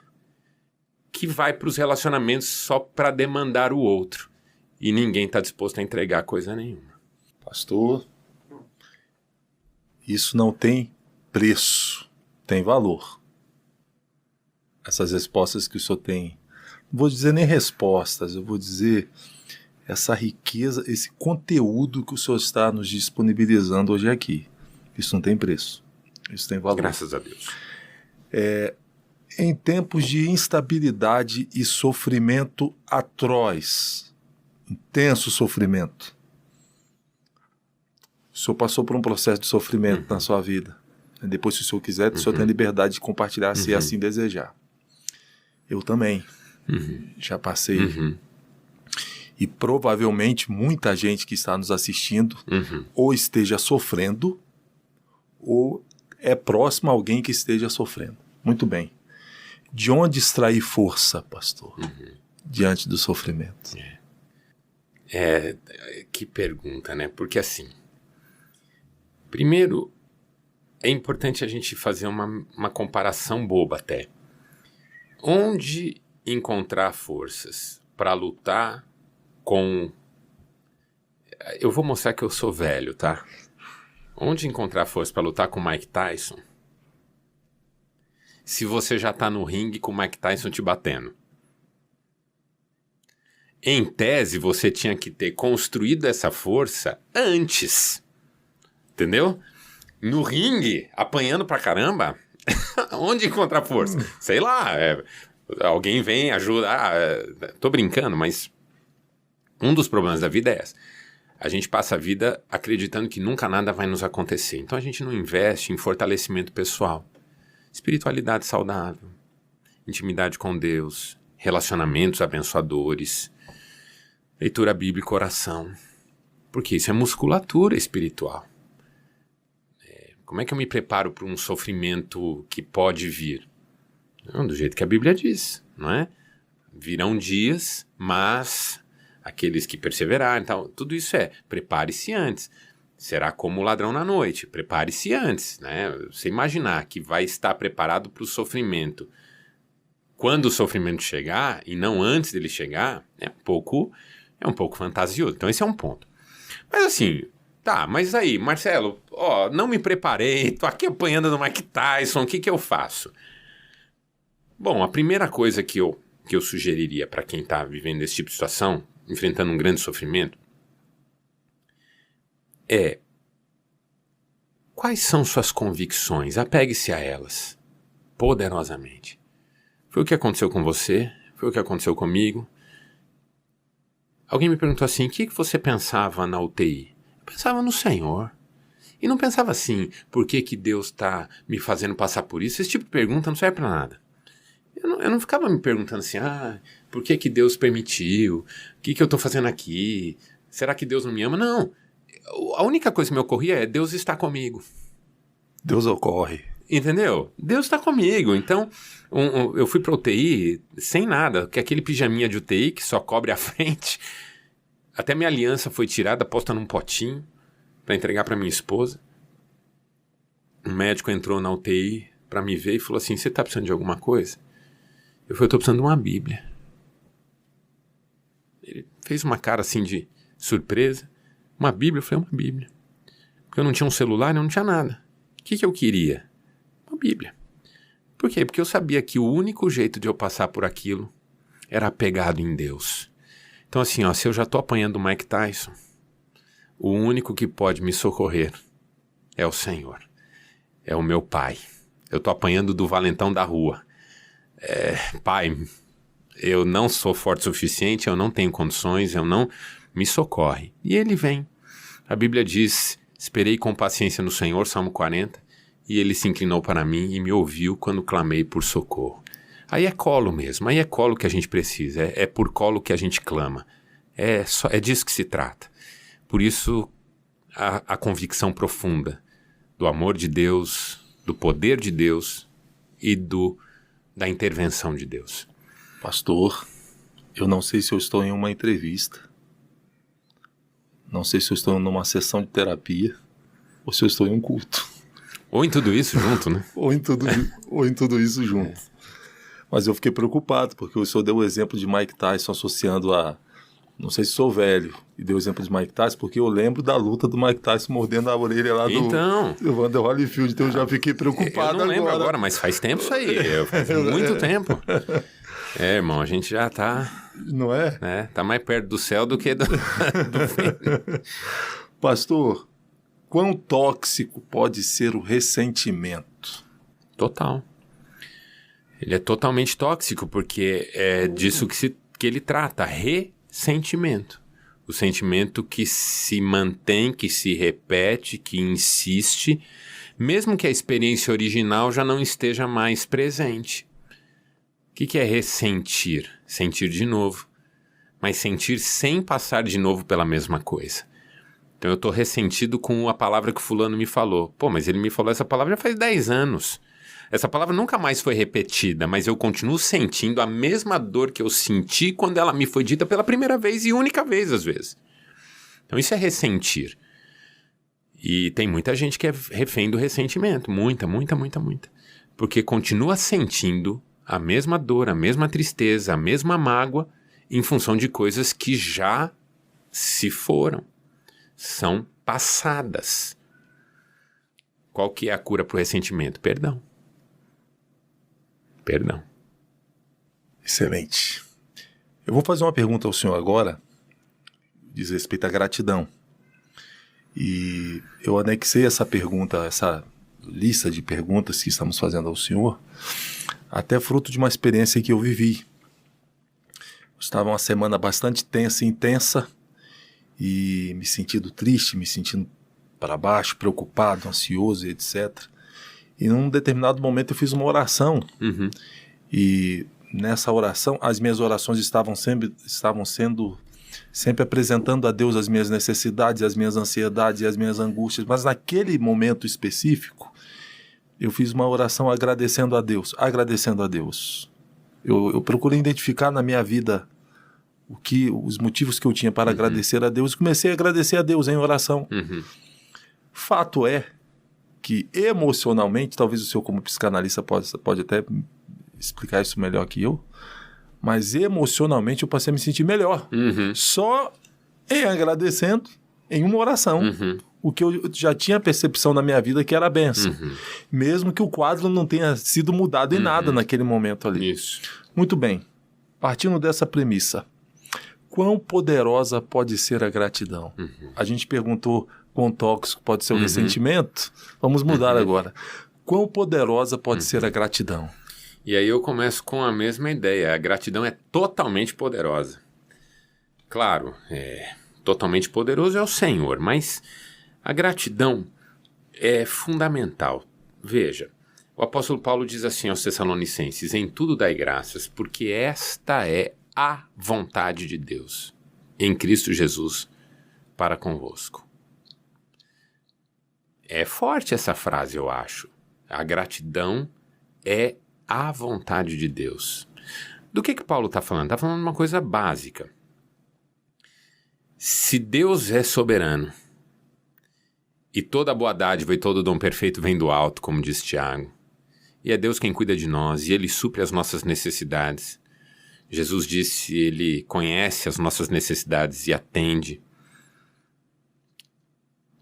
que vai para os relacionamentos só para demandar o outro. E ninguém está disposto a entregar coisa nenhuma. Pastor, isso não tem preço, tem valor. Essas respostas que o senhor tem, não vou dizer nem respostas, eu vou dizer essa riqueza, esse conteúdo que o senhor está nos disponibilizando hoje aqui. Isso não tem preço, isso tem valor. Graças a Deus. Em tempos de instabilidade e sofrimento atroz, intenso sofrimento, o senhor passou por um processo de sofrimento na sua vida. Depois, se o senhor quiser, o senhor tem a liberdade de compartilhar, se assim desejar. Eu também já passei. E provavelmente muita gente que está nos assistindo ou esteja sofrendo ou é próximo a alguém que esteja sofrendo. Muito bem. De onde extrair força, pastor, diante do sofrimento? Que pergunta, né? Porque assim, primeiro, é importante a gente fazer uma comparação boba até. Onde encontrar forças para lutar com... Eu vou mostrar que eu sou velho, tá? Onde encontrar força para lutar com Mike Tyson? Se você já tá no ringue com o Mike Tyson te batendo. Em tese, você tinha que ter construído essa força antes. Entendeu? No ringue, apanhando pra caramba, onde encontrar força? Sei lá, alguém vem, ajuda. Tô brincando, mas um dos problemas da vida é essa. A gente passa a vida acreditando que nunca nada vai nos acontecer. Então a gente não investe em fortalecimento pessoal. Espiritualidade saudável, intimidade com Deus, relacionamentos abençoadores, leitura bíblica, oração. Porque isso é musculatura espiritual. Como é que eu me preparo para um sofrimento que pode vir? Do jeito que a Bíblia diz, não é? Virão dias, mas aqueles que perseverarem, então, tudo isso prepare-se antes. Será como o ladrão na noite, prepare-se antes, né? Você imaginar que vai estar preparado para o sofrimento quando o sofrimento chegar e não antes dele chegar, é um pouco fantasioso. Então esse é um ponto. Mas assim, tá, mas aí, Marcelo, não me preparei, tô aqui apanhando no Mike Tyson, o que eu faço? Bom, a primeira coisa que eu sugeriria para quem está vivendo esse tipo de situação, enfrentando um grande sofrimento, quais são suas convicções? Apegue-se a elas, poderosamente. Foi o que aconteceu com você, foi o que aconteceu comigo. Alguém me perguntou assim, o que você pensava na UTI? Eu pensava no Senhor. E não pensava assim, por que Deus está me fazendo passar por isso? Esse tipo de pergunta não serve para nada. Eu não ficava me perguntando assim, por que Deus permitiu? O que eu estou fazendo aqui? Será que Deus não me ama? Não. A única coisa que me ocorria é Deus está comigo. Deus ocorre. Entendeu? Deus está comigo. Então, eu fui para UTI sem nada, que aquele pijaminha de UTI que só cobre a frente. Até minha aliança foi tirada, posta num potinho para entregar para minha esposa. Um médico entrou na UTI para me ver e falou assim, você está precisando de alguma coisa? Eu falei, eu estou precisando de uma Bíblia. Ele fez uma cara assim de surpresa. Uma Bíblia? Eu falei, uma Bíblia. Porque eu não tinha um celular, eu não tinha nada. O que eu queria? Uma Bíblia. Por quê? Porque eu sabia que o único jeito de eu passar por aquilo era apegado em Deus. Então assim, se eu já estou apanhando o Mike Tyson, o único que pode me socorrer é o Senhor. É o meu Pai. Eu estou apanhando do valentão da rua. Pai, eu não sou forte o suficiente, eu não tenho condições, eu não... Me socorre. E ele vem. A Bíblia diz, esperei com paciência no Senhor, Salmo 40, e ele se inclinou para mim e me ouviu quando clamei por socorro. Aí é colo mesmo, aí é colo que a gente precisa, é por colo que a gente clama. É disso que se trata. Por isso, a convicção profunda do amor de Deus, do poder de Deus e da intervenção de Deus. Pastor, eu não sei se eu estou em uma entrevista, não sei se eu estou numa sessão de terapia ou se eu estou em um culto. Ou em tudo isso junto, né? ou em tudo isso junto. Mas eu fiquei preocupado, porque o senhor deu o exemplo de Mike Tyson associando a... Não sei se sou velho, e deu o exemplo de Mike Tyson, porque eu lembro da luta do Mike Tyson mordendo a orelha lá do Vander Holyfield, então eu já fiquei preocupado agora. Eu não lembro agora, mas faz tempo isso aí, faz muito tempo. Irmão, a gente já tá... Não é? Tá mais perto do céu do que do Pastor, quão tóxico pode ser o ressentimento? Total. Ele é totalmente tóxico, porque é disso que ele trata, ressentimento. O sentimento que se mantém, que se repete, que insiste, mesmo que a experiência original já não esteja mais presente. O que é ressentir? Sentir de novo. Mas sentir sem passar de novo pela mesma coisa. Então eu estou ressentido com a palavra que o fulano me falou. Pô, mas ele me falou essa palavra já faz 10 anos. Essa palavra nunca mais foi repetida, mas eu continuo sentindo a mesma dor que eu senti quando ela me foi dita pela primeira vez e única vez, às vezes. Então isso é ressentir. E tem muita gente que é refém do ressentimento. Muita. Porque continua sentindo a mesma dor, a mesma tristeza, a mesma mágoa em função de coisas que já se foram. São passadas. Qual que é a cura para o ressentimento? Perdão. Excelente. Eu vou fazer uma pergunta ao senhor agora, diz respeito à gratidão. E eu anexei essa pergunta, essa lista de perguntas que estamos fazendo ao senhor, até fruto de uma experiência que eu vivi. Estava uma semana bastante tensa e intensa, e me sentindo triste, me sentindo para baixo, preocupado, ansioso e etc. E num determinado momento eu fiz uma oração. E nessa oração, as minhas orações estavam sendo sempre apresentando a Deus as minhas necessidades, as minhas ansiedades e as minhas angústias. Mas naquele momento específico, eu fiz uma oração agradecendo a Deus. Eu procurei identificar na minha vida os motivos que eu tinha para agradecer a Deus, e comecei a agradecer a Deus em oração. Fato é que emocionalmente, talvez o senhor como psicanalista pode até explicar isso melhor que eu, mas emocionalmente eu passei a me sentir melhor. Só em agradecendo em uma oração. O que eu já tinha percepção na minha vida que era a bênção. Mesmo que o quadro não tenha sido mudado em nada naquele momento ali. Isso. Muito bem. Partindo dessa premissa, quão poderosa pode ser a gratidão? A gente perguntou quão tóxico pode ser o ressentimento. Vamos mudar agora. Quão poderosa pode ser a gratidão? E aí eu começo com a mesma ideia. A gratidão é totalmente poderosa. Claro, totalmente poderoso é o Senhor, mas a gratidão é fundamental. Veja, o apóstolo Paulo diz assim aos Tessalonicenses: em tudo dai graças, porque esta é a vontade de Deus, em Cristo Jesus, para convosco. É forte essa frase, eu acho. A gratidão é a vontade de Deus. Do que Paulo está falando? Está falando de uma coisa básica. Se Deus é soberano, e toda boa dádiva e todo dom perfeito vem do alto, como diz Tiago, e é Deus quem cuida de nós, e Ele supre as nossas necessidades. Jesus disse, Ele conhece as nossas necessidades e atende.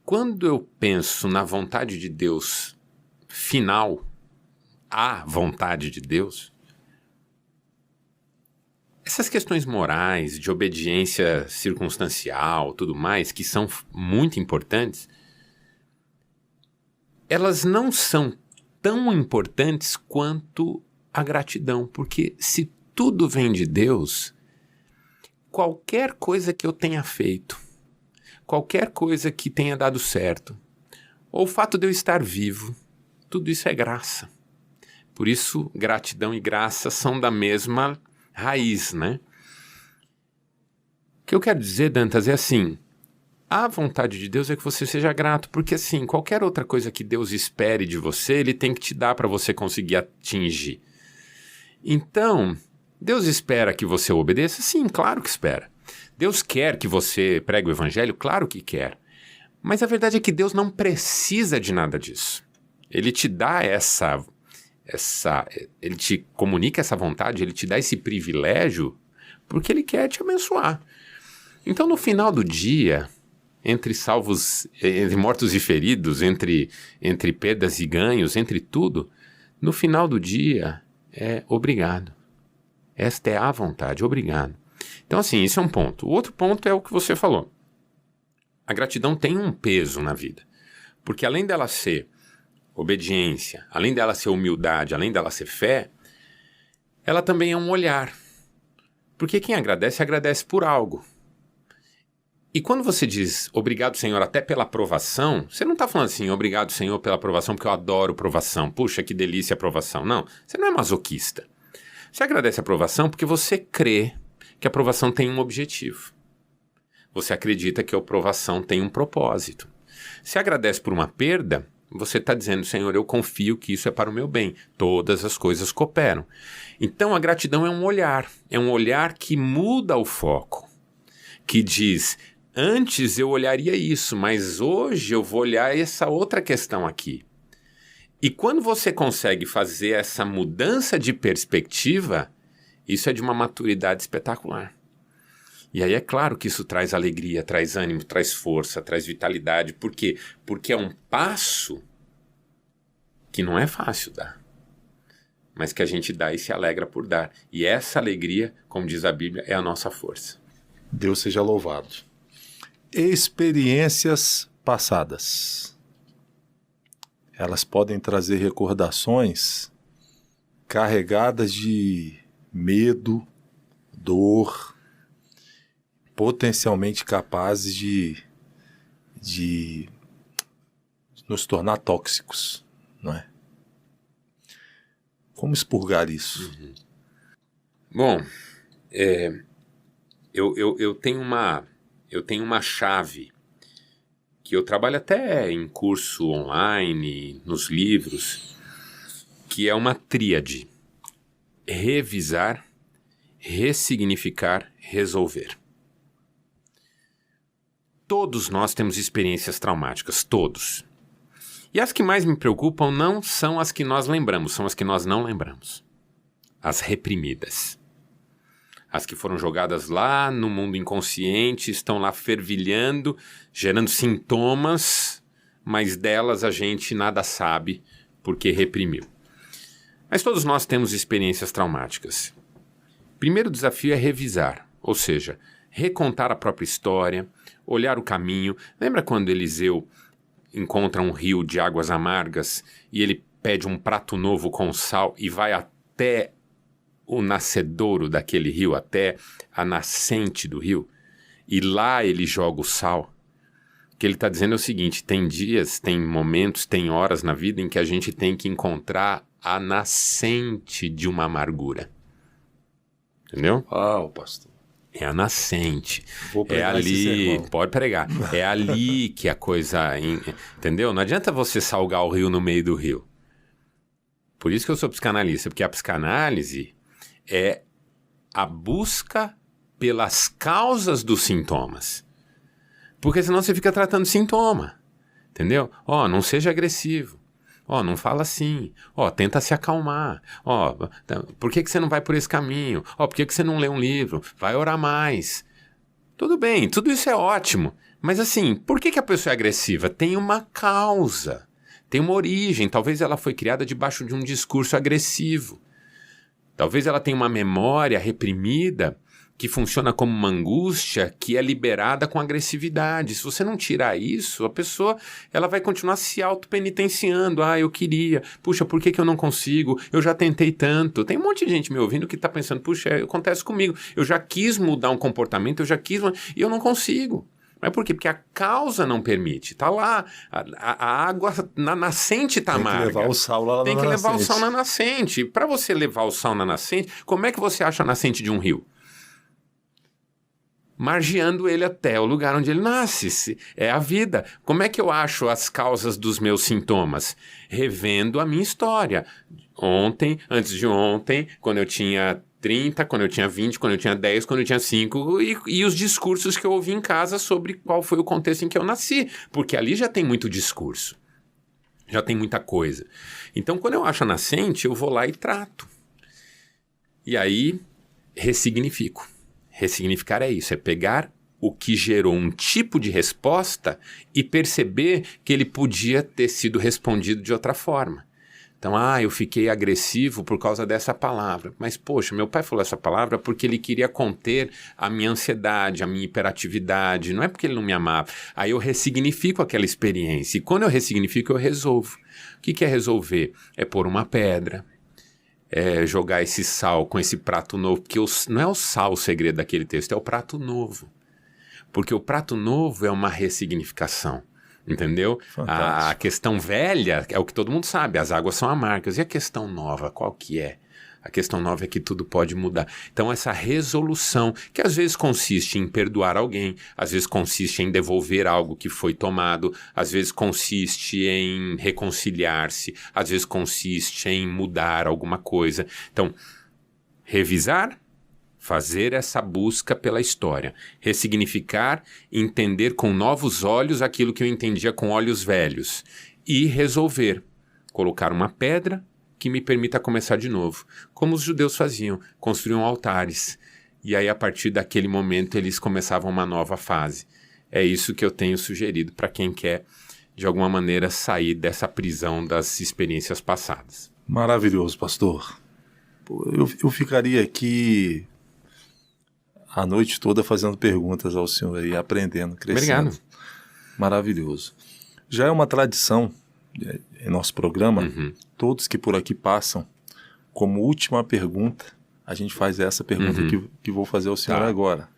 Quando eu penso na vontade de Deus final, a vontade de Deus, essas questões morais, de obediência circunstancial, tudo mais, que são muito importantes, elas não são tão importantes quanto a gratidão, porque se tudo vem de Deus, qualquer coisa que eu tenha feito, qualquer coisa que tenha dado certo, ou o fato de eu estar vivo, tudo isso é graça. Por isso, gratidão e graça são da mesma raiz, né? que eu quero dizer, Dantas, é assim, a vontade de Deus é que você seja grato, porque assim, qualquer outra coisa que Deus espere de você, Ele tem que te dar para você conseguir atingir. Então, Deus espera que você obedeça? Sim, claro que espera. Deus quer que você pregue o evangelho? Claro que quer. Mas a verdade é que Deus não precisa de nada disso. Ele te dá ele te comunica essa vontade, ele te dá esse privilégio porque ele quer te abençoar. Então, no final do dia, entre mortos e feridos, entre perdas e ganhos, entre tudo, no final do dia é obrigado. Esta é a vontade, obrigado. Então, assim, isso é um ponto. O outro ponto é o que você falou. A gratidão tem um peso na vida. Porque além dela ser obediência, além dela ser humildade, além dela ser fé, ela também é um olhar. Porque quem agradece, agradece por algo. E quando você diz obrigado, Senhor, até pela aprovação, você não está falando assim, obrigado, Senhor, pela aprovação, porque eu adoro aprovação. Puxa, que delícia a aprovação. Não, você não é masoquista. Você agradece a aprovação porque você crê que a aprovação tem um objetivo. Você acredita que a aprovação tem um propósito. Se agradece por uma perda, você está dizendo, Senhor, eu confio que isso é para o meu bem. Todas as coisas cooperam. Então, a gratidão é um olhar que muda o foco, que diz, antes eu olharia isso, mas hoje eu vou olhar essa outra questão aqui. E quando você consegue fazer essa mudança de perspectiva, isso é de uma maturidade espetacular. E aí é claro que isso traz alegria, traz ânimo, traz força, traz vitalidade. Por quê? Porque é um passo que não é fácil dar, mas que a gente dá e se alegra por dar. E essa alegria, como diz a Bíblia, é a nossa força. Deus seja louvado. Experiências passadas. Elas podem trazer recordações carregadas de medo, dor, potencialmente capazes de nos tornar tóxicos, não é? Como expurgar isso? Uhum. Bom, eu tenho uma chave que eu trabalho até em curso online, nos livros, que é uma tríade: revisar, ressignificar, resolver. Todos nós temos experiências traumáticas, todos. E as que mais me preocupam não são as que nós lembramos, são as que nós não lembramos. As reprimidas. As que foram jogadas lá no mundo inconsciente, estão lá fervilhando, gerando sintomas, mas delas a gente nada sabe porque reprimiu. Mas todos nós temos experiências traumáticas. Primeiro desafio é revisar, ou seja, recontar a própria história, olhar o caminho. Lembra quando Eliseu encontra um rio de águas amargas e ele pede um prato novo com sal e vai até o nascedouro daquele rio, até a nascente do rio, e lá ele joga o sal? O que ele está dizendo é o seguinte: tem dias, tem momentos, tem horas na vida em que a gente tem que encontrar a nascente de uma amargura. Entendeu? Pastor. É a nascente. Vou pregar é esse ali, sermão. pode pregar. É ali que a coisa... Entendeu? Não adianta você salgar o rio no meio do rio. Por isso que eu sou psicanalista, porque a psicanálise é a busca pelas causas dos sintomas. Porque senão você fica tratando sintoma. Entendeu? Não seja agressivo. Não fala assim. Tenta se acalmar. Por que você não vai por esse caminho? Por que você não lê um livro? Vai orar mais. Tudo bem, tudo isso é ótimo. Mas assim, por que a pessoa é agressiva? Tem uma causa. Tem uma origem. Talvez ela foi criada debaixo de um discurso agressivo. Talvez ela tenha uma memória reprimida que funciona como uma angústia que é liberada com agressividade. Se você não tirar isso, a pessoa ela vai continuar se auto-penitenciando. Eu queria. Puxa, por que eu não consigo? Eu já tentei tanto. Tem um monte de gente me ouvindo que está pensando, puxa, acontece comigo. Eu já quis mudar um comportamento, e eu não consigo. Mas por quê? Porque a causa não permite. Está lá, a água na nascente está amarga. Tem que levar o sal lá na nascente. Tem que levar o sal na nascente. Para você levar o sal na nascente, como é que você acha a nascente de um rio? margeando ele até o lugar onde ele nasce. É a vida. Como é que eu acho as causas dos meus sintomas? Revendo a minha história. Ontem, antes de ontem, quando eu tinha 30, quando eu tinha 20, quando eu tinha 10, quando eu tinha 5, e os discursos que eu ouvi em casa sobre qual foi o contexto em que eu nasci. Porque ali já tem muito discurso. Já tem muita coisa. Então, quando eu acho a nascente, eu vou lá e trato. E aí, ressignifico. Ressignificar é isso, é pegar o que gerou um tipo de resposta e perceber que ele podia ter sido respondido de outra forma. Então, eu fiquei agressivo por causa dessa palavra. Mas, poxa, meu pai falou essa palavra porque ele queria conter a minha ansiedade, a minha hiperatividade. Não é porque ele não me amava. Aí eu ressignifico aquela experiência. E quando eu ressignifico, eu resolvo. O que é resolver? É pôr uma pedra. É jogar esse sal com esse prato novo, porque não é o sal o segredo daquele texto, é o prato novo. Porque o prato novo é uma ressignificação, entendeu? A questão velha é o que todo mundo sabe, as águas são amargas. E a questão nova, qual que é? A questão nova é que tudo pode mudar. Então essa resolução, que às vezes consiste em perdoar alguém, às vezes consiste em devolver algo que foi tomado, às vezes consiste em reconciliar-se, às vezes consiste em mudar alguma coisa. Então, revisar, fazer essa busca pela história, ressignificar, entender com novos olhos aquilo que eu entendia com olhos velhos e resolver, colocar uma pedra que me permita começar de novo, como os judeus faziam, construíam altares, e aí a partir daquele momento eles começavam uma nova fase. É isso que eu tenho sugerido para quem quer, de alguma maneira, sair dessa prisão das experiências passadas. Maravilhoso, pastor. Eu ficaria aqui a noite toda fazendo perguntas ao senhor aí, aprendendo, crescendo. Obrigado. Maravilhoso. Já é uma tradição em nosso programa, todos que por aqui passam, como última pergunta, a gente faz essa pergunta que vou fazer ao senhor agora.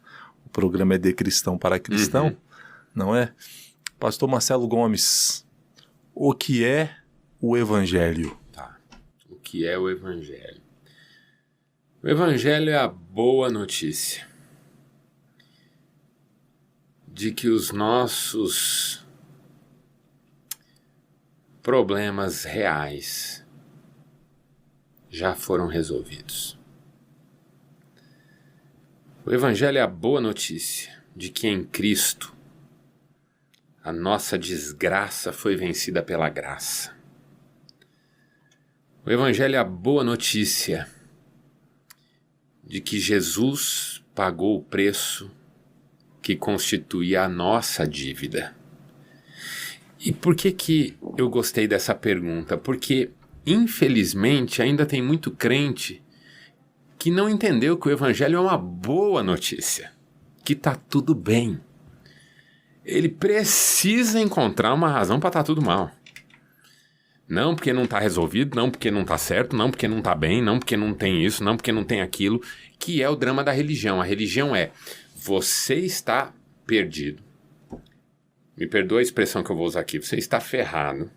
O programa é de cristão para cristão, não é? Pastor Marcelo Gomes, o que é o Evangelho? O que é o Evangelho? O Evangelho é a boa notícia de que os nossos problemas reais já foram resolvidos. O Evangelho é a boa notícia de que em Cristo a nossa desgraça foi vencida pela graça. O Evangelho é a boa notícia de que Jesus pagou o preço que constituía a nossa dívida. E por que eu gostei dessa pergunta? Porque, infelizmente, ainda tem muito crente que não entendeu que o Evangelho é uma boa notícia, que está tudo bem. Ele precisa encontrar uma razão para estar tudo mal. Não porque não está resolvido, não porque não está certo, não porque não está bem, não porque não tem isso, não porque não tem aquilo, que é o drama da religião. A religião é, você está perdido. Me perdoa a expressão que eu vou usar aqui, você está ferrado.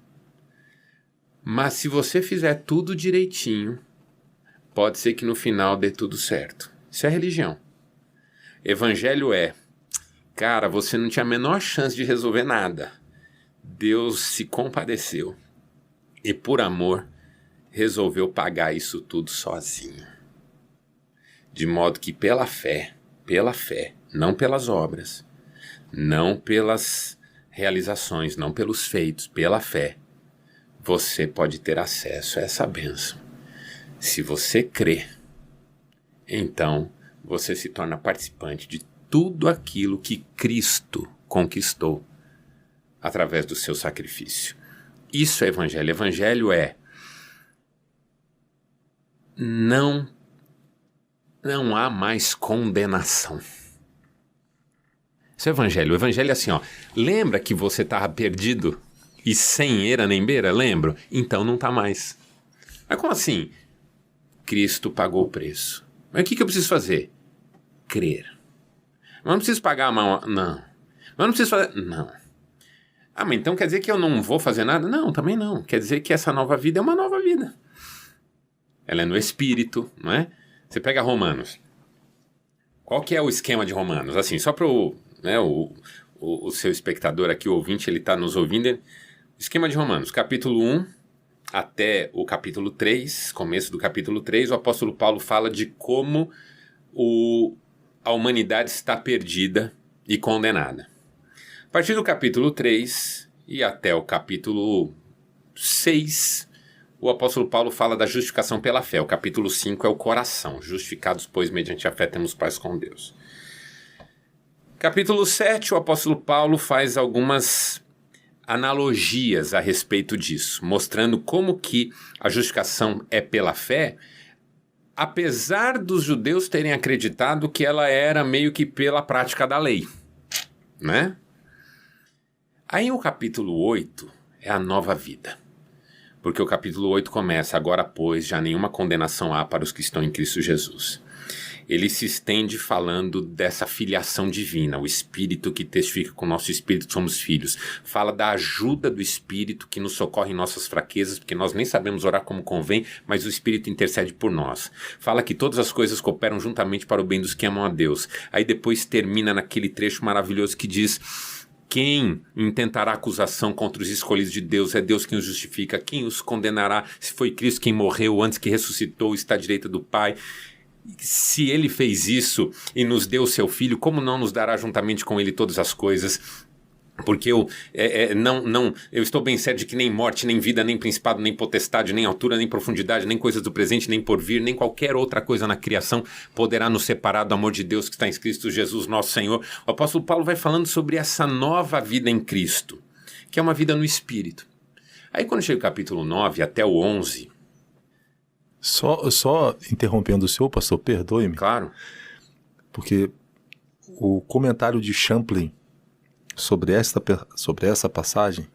Mas se você fizer tudo direitinho, pode ser que no final dê tudo certo. Isso é religião. Evangelho é, cara, você não tinha a menor chance de resolver nada. Deus se compadeceu e por amor resolveu pagar isso tudo sozinho. De modo que pela fé, não pelas obras, não pelas realizações, não pelos feitos, pela fé, você pode ter acesso a essa bênção. Se você crê, então você se torna participante de tudo aquilo que Cristo conquistou através do seu sacrifício. Isso é Evangelho. Evangelho é não há mais condenação. Isso é Evangelho. O Evangelho é assim, ó. Lembra que você estava perdido e sem eira nem beira? Lembro? Então não está mais. Mas como assim? Cristo pagou o preço. Mas o que eu preciso fazer? Crer. Mas não preciso pagar a mão. Não. Mas não preciso fazer. Não. Mas então quer dizer que eu não vou fazer nada? Não, também não. Quer dizer que essa nova vida é uma nova vida. Ela é no Espírito, não é? Você pega Romanos. Qual que é o esquema de Romanos? Assim, só para o seu espectador aqui, o ouvinte, ele está nos ouvindo. Esquema de Romanos, capítulo 1 até o capítulo 3, começo do capítulo 3, o apóstolo Paulo fala de como a humanidade está perdida e condenada. A partir do capítulo 3 e até o capítulo 6, o apóstolo Paulo fala da justificação pela fé. O capítulo 5 é o coração. Justificados, pois, mediante a fé temos paz com Deus. Capítulo 7, o apóstolo Paulo faz algumas analogias a respeito disso, mostrando como que a justificação é pela fé, apesar dos judeus terem acreditado que ela era meio que pela prática da lei, né? Aí o capítulo 8 é a nova vida. Porque o capítulo 8 começa, agora pois, já nenhuma condenação há para os que estão em Cristo Jesus. Ele se estende falando dessa filiação divina, o Espírito que testifica com o nosso Espírito que somos filhos. Fala da ajuda do Espírito que nos socorre em nossas fraquezas, porque nós nem sabemos orar como convém, mas o Espírito intercede por nós. Fala que todas as coisas cooperam juntamente para o bem dos que amam a Deus. Aí depois termina naquele trecho maravilhoso que diz: quem intentará acusação contra os escolhidos de Deus? É Deus quem os justifica. Quem os condenará? Se foi Cristo quem morreu antes que ressuscitou, está à direita do Pai. Se Ele fez isso e nos deu o seu Filho, como não nos dará juntamente com Ele todas as coisas? Porque eu estou bem certo de que nem morte, nem vida, nem principado, nem potestade, nem altura, nem profundidade, nem coisas do presente, nem porvir, nem qualquer outra coisa na criação poderá nos separar do amor de Deus que está em Cristo Jesus, nosso Senhor. O apóstolo Paulo vai falando sobre essa nova vida em Cristo, que é uma vida no Espírito. Aí quando chega o capítulo 9 até o 11... Só interrompendo o senhor, pastor, perdoe-me. Claro. Porque o comentário de Champlin sobre essa passagem,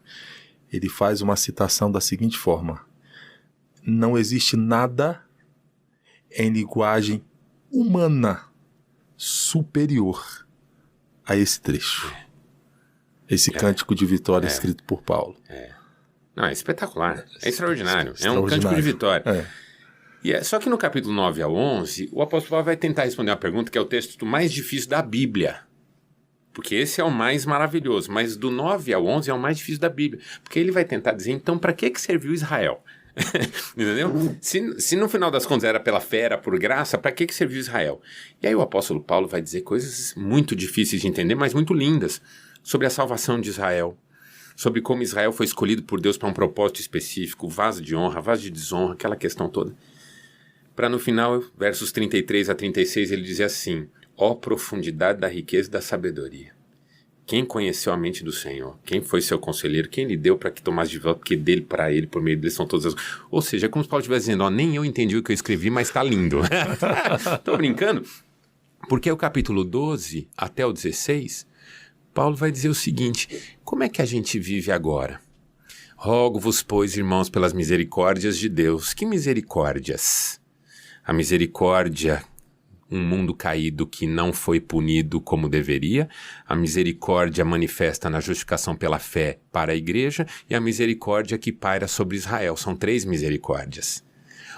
ele faz uma citação da seguinte forma: não existe nada em linguagem humana superior a esse trecho. Esse cântico de vitória escrito por Paulo. Não, é espetacular, é extraordinário. É um cântico de vitória. Só que no capítulo 9 ao 11, o apóstolo Paulo vai tentar responder uma pergunta que é o texto mais difícil da Bíblia. Porque esse é o mais maravilhoso, mas do 9 ao 11 é o mais difícil da Bíblia. Porque ele vai tentar dizer, então, para que serviu Israel? Entendeu? Se no final das contas era pela fé, era por graça, para que serviu Israel? E aí o apóstolo Paulo vai dizer coisas muito difíceis de entender, mas muito lindas, sobre a salvação de Israel, sobre como Israel foi escolhido por Deus para um propósito específico, vaso de honra, vaso de desonra, aquela questão toda. Para no final, versos 33 a 36, ele dizer assim: ó profundidade da riqueza e da sabedoria. Quem conheceu a mente do Senhor? Quem foi seu conselheiro? Quem lhe deu para que tomasse de volta? Porque dele, para ele, por meio dele são todas as... Ou seja, é como se Paulo estivesse dizendo, nem eu entendi o que eu escrevi, mas está lindo. Estou brincando? Porque o capítulo 12 até o 16, Paulo vai dizer o seguinte: como é que a gente vive agora? Rogo-vos, pois, irmãos, pelas misericórdias de Deus. Que misericórdias? A misericórdia, um mundo caído que não foi punido como deveria, a misericórdia manifesta na justificação pela fé para a igreja e a misericórdia que paira sobre Israel. São 3 misericórdias.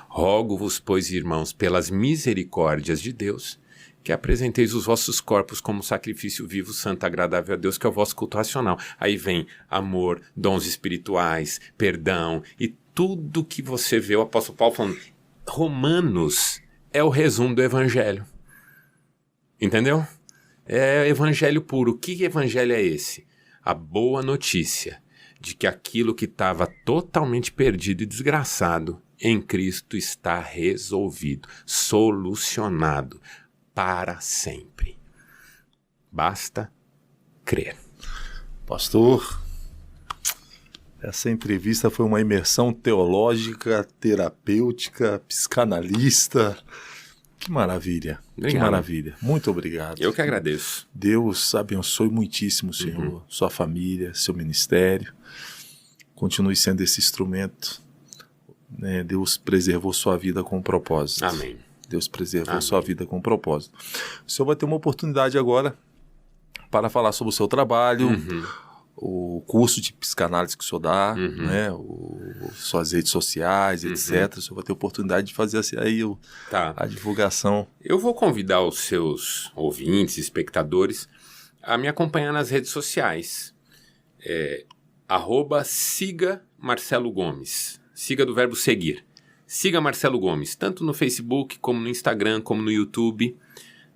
Rogo-vos, pois, irmãos, pelas misericórdias de Deus, que apresenteis os vossos corpos como sacrifício vivo, santo, agradável a Deus, que é o vosso culto racional. Aí vem amor, dons espirituais, perdão e tudo que você vê o apóstolo Paulo falando. Romanos é o resumo do Evangelho. Entendeu? É Evangelho puro. Que Evangelho é esse? A boa notícia de que aquilo que estava totalmente perdido e desgraçado em Cristo está resolvido, solucionado para sempre. Basta crer. Pastor, essa entrevista foi uma imersão teológica, terapêutica, psicanalista. Que maravilha, obrigado. Que maravilha. Muito obrigado. Eu que agradeço. Deus abençoe muitíssimo, Senhor, sua família, seu ministério. Continue sendo esse instrumento. Né? Deus preservou sua vida com propósito. Amém. Deus preservou sua vida com propósito. O senhor vai ter uma oportunidade agora para falar sobre o seu trabalho, o curso de psicanálise que o senhor dá, né, suas redes sociais, etc. O senhor vai ter oportunidade de fazer aí a divulgação. Eu vou convidar os seus ouvintes, espectadores, a me acompanhar nas redes sociais. @siga Marcelo Gomes. Siga do verbo seguir. Siga Marcelo Gomes, tanto no Facebook, como no Instagram, como no YouTube.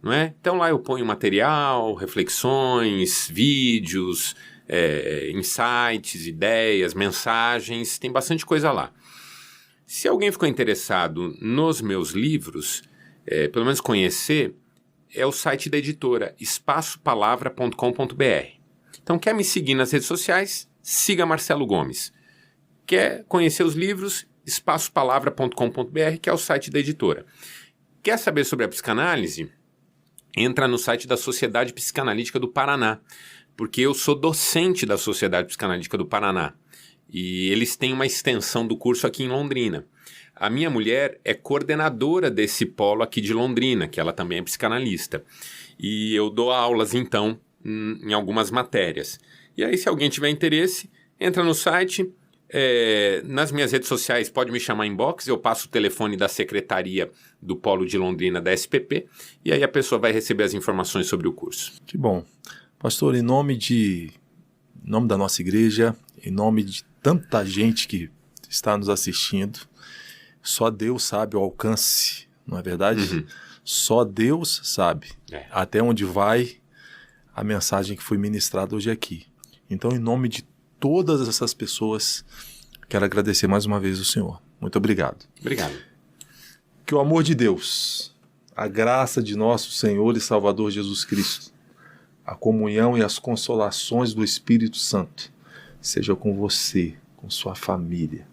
Não é? Então lá eu ponho material, reflexões, vídeos, insights, ideias, mensagens, tem bastante coisa lá. Se alguém ficou interessado nos meus livros, pelo menos conhecer, é o site da editora, espaçopalavra.com.br. Então quer me seguir nas redes sociais? Siga Marcelo Gomes. Quer conhecer os livros? espaçopalavra.com.br, que é o site da editora. Quer saber sobre a psicanálise? Entra no site da Sociedade Psicanalítica do Paraná, porque eu sou docente da Sociedade Psicanalítica do Paraná e eles têm uma extensão do curso aqui em Londrina. A minha mulher é coordenadora desse polo aqui de Londrina, que ela também é psicanalista, e eu dou aulas então em algumas matérias. E aí, se alguém tiver interesse, entra no site. Nas minhas redes sociais pode me chamar inbox, eu passo o telefone da secretaria do Polo de Londrina da SPP e aí a pessoa vai receber as informações sobre o curso. Que bom. Pastor, em nome da nossa igreja, em nome de tanta gente que está nos assistindo, só Deus sabe o alcance, não é verdade? Só Deus sabe até onde vai a mensagem que foi ministrada hoje aqui. Então, em nome de todas essas pessoas, quero agradecer mais uma vez ao Senhor. Muito obrigado. Obrigado. Que o amor de Deus, a graça de nosso Senhor e Salvador Jesus Cristo, a comunhão e as consolações do Espírito Santo seja com você, com sua família,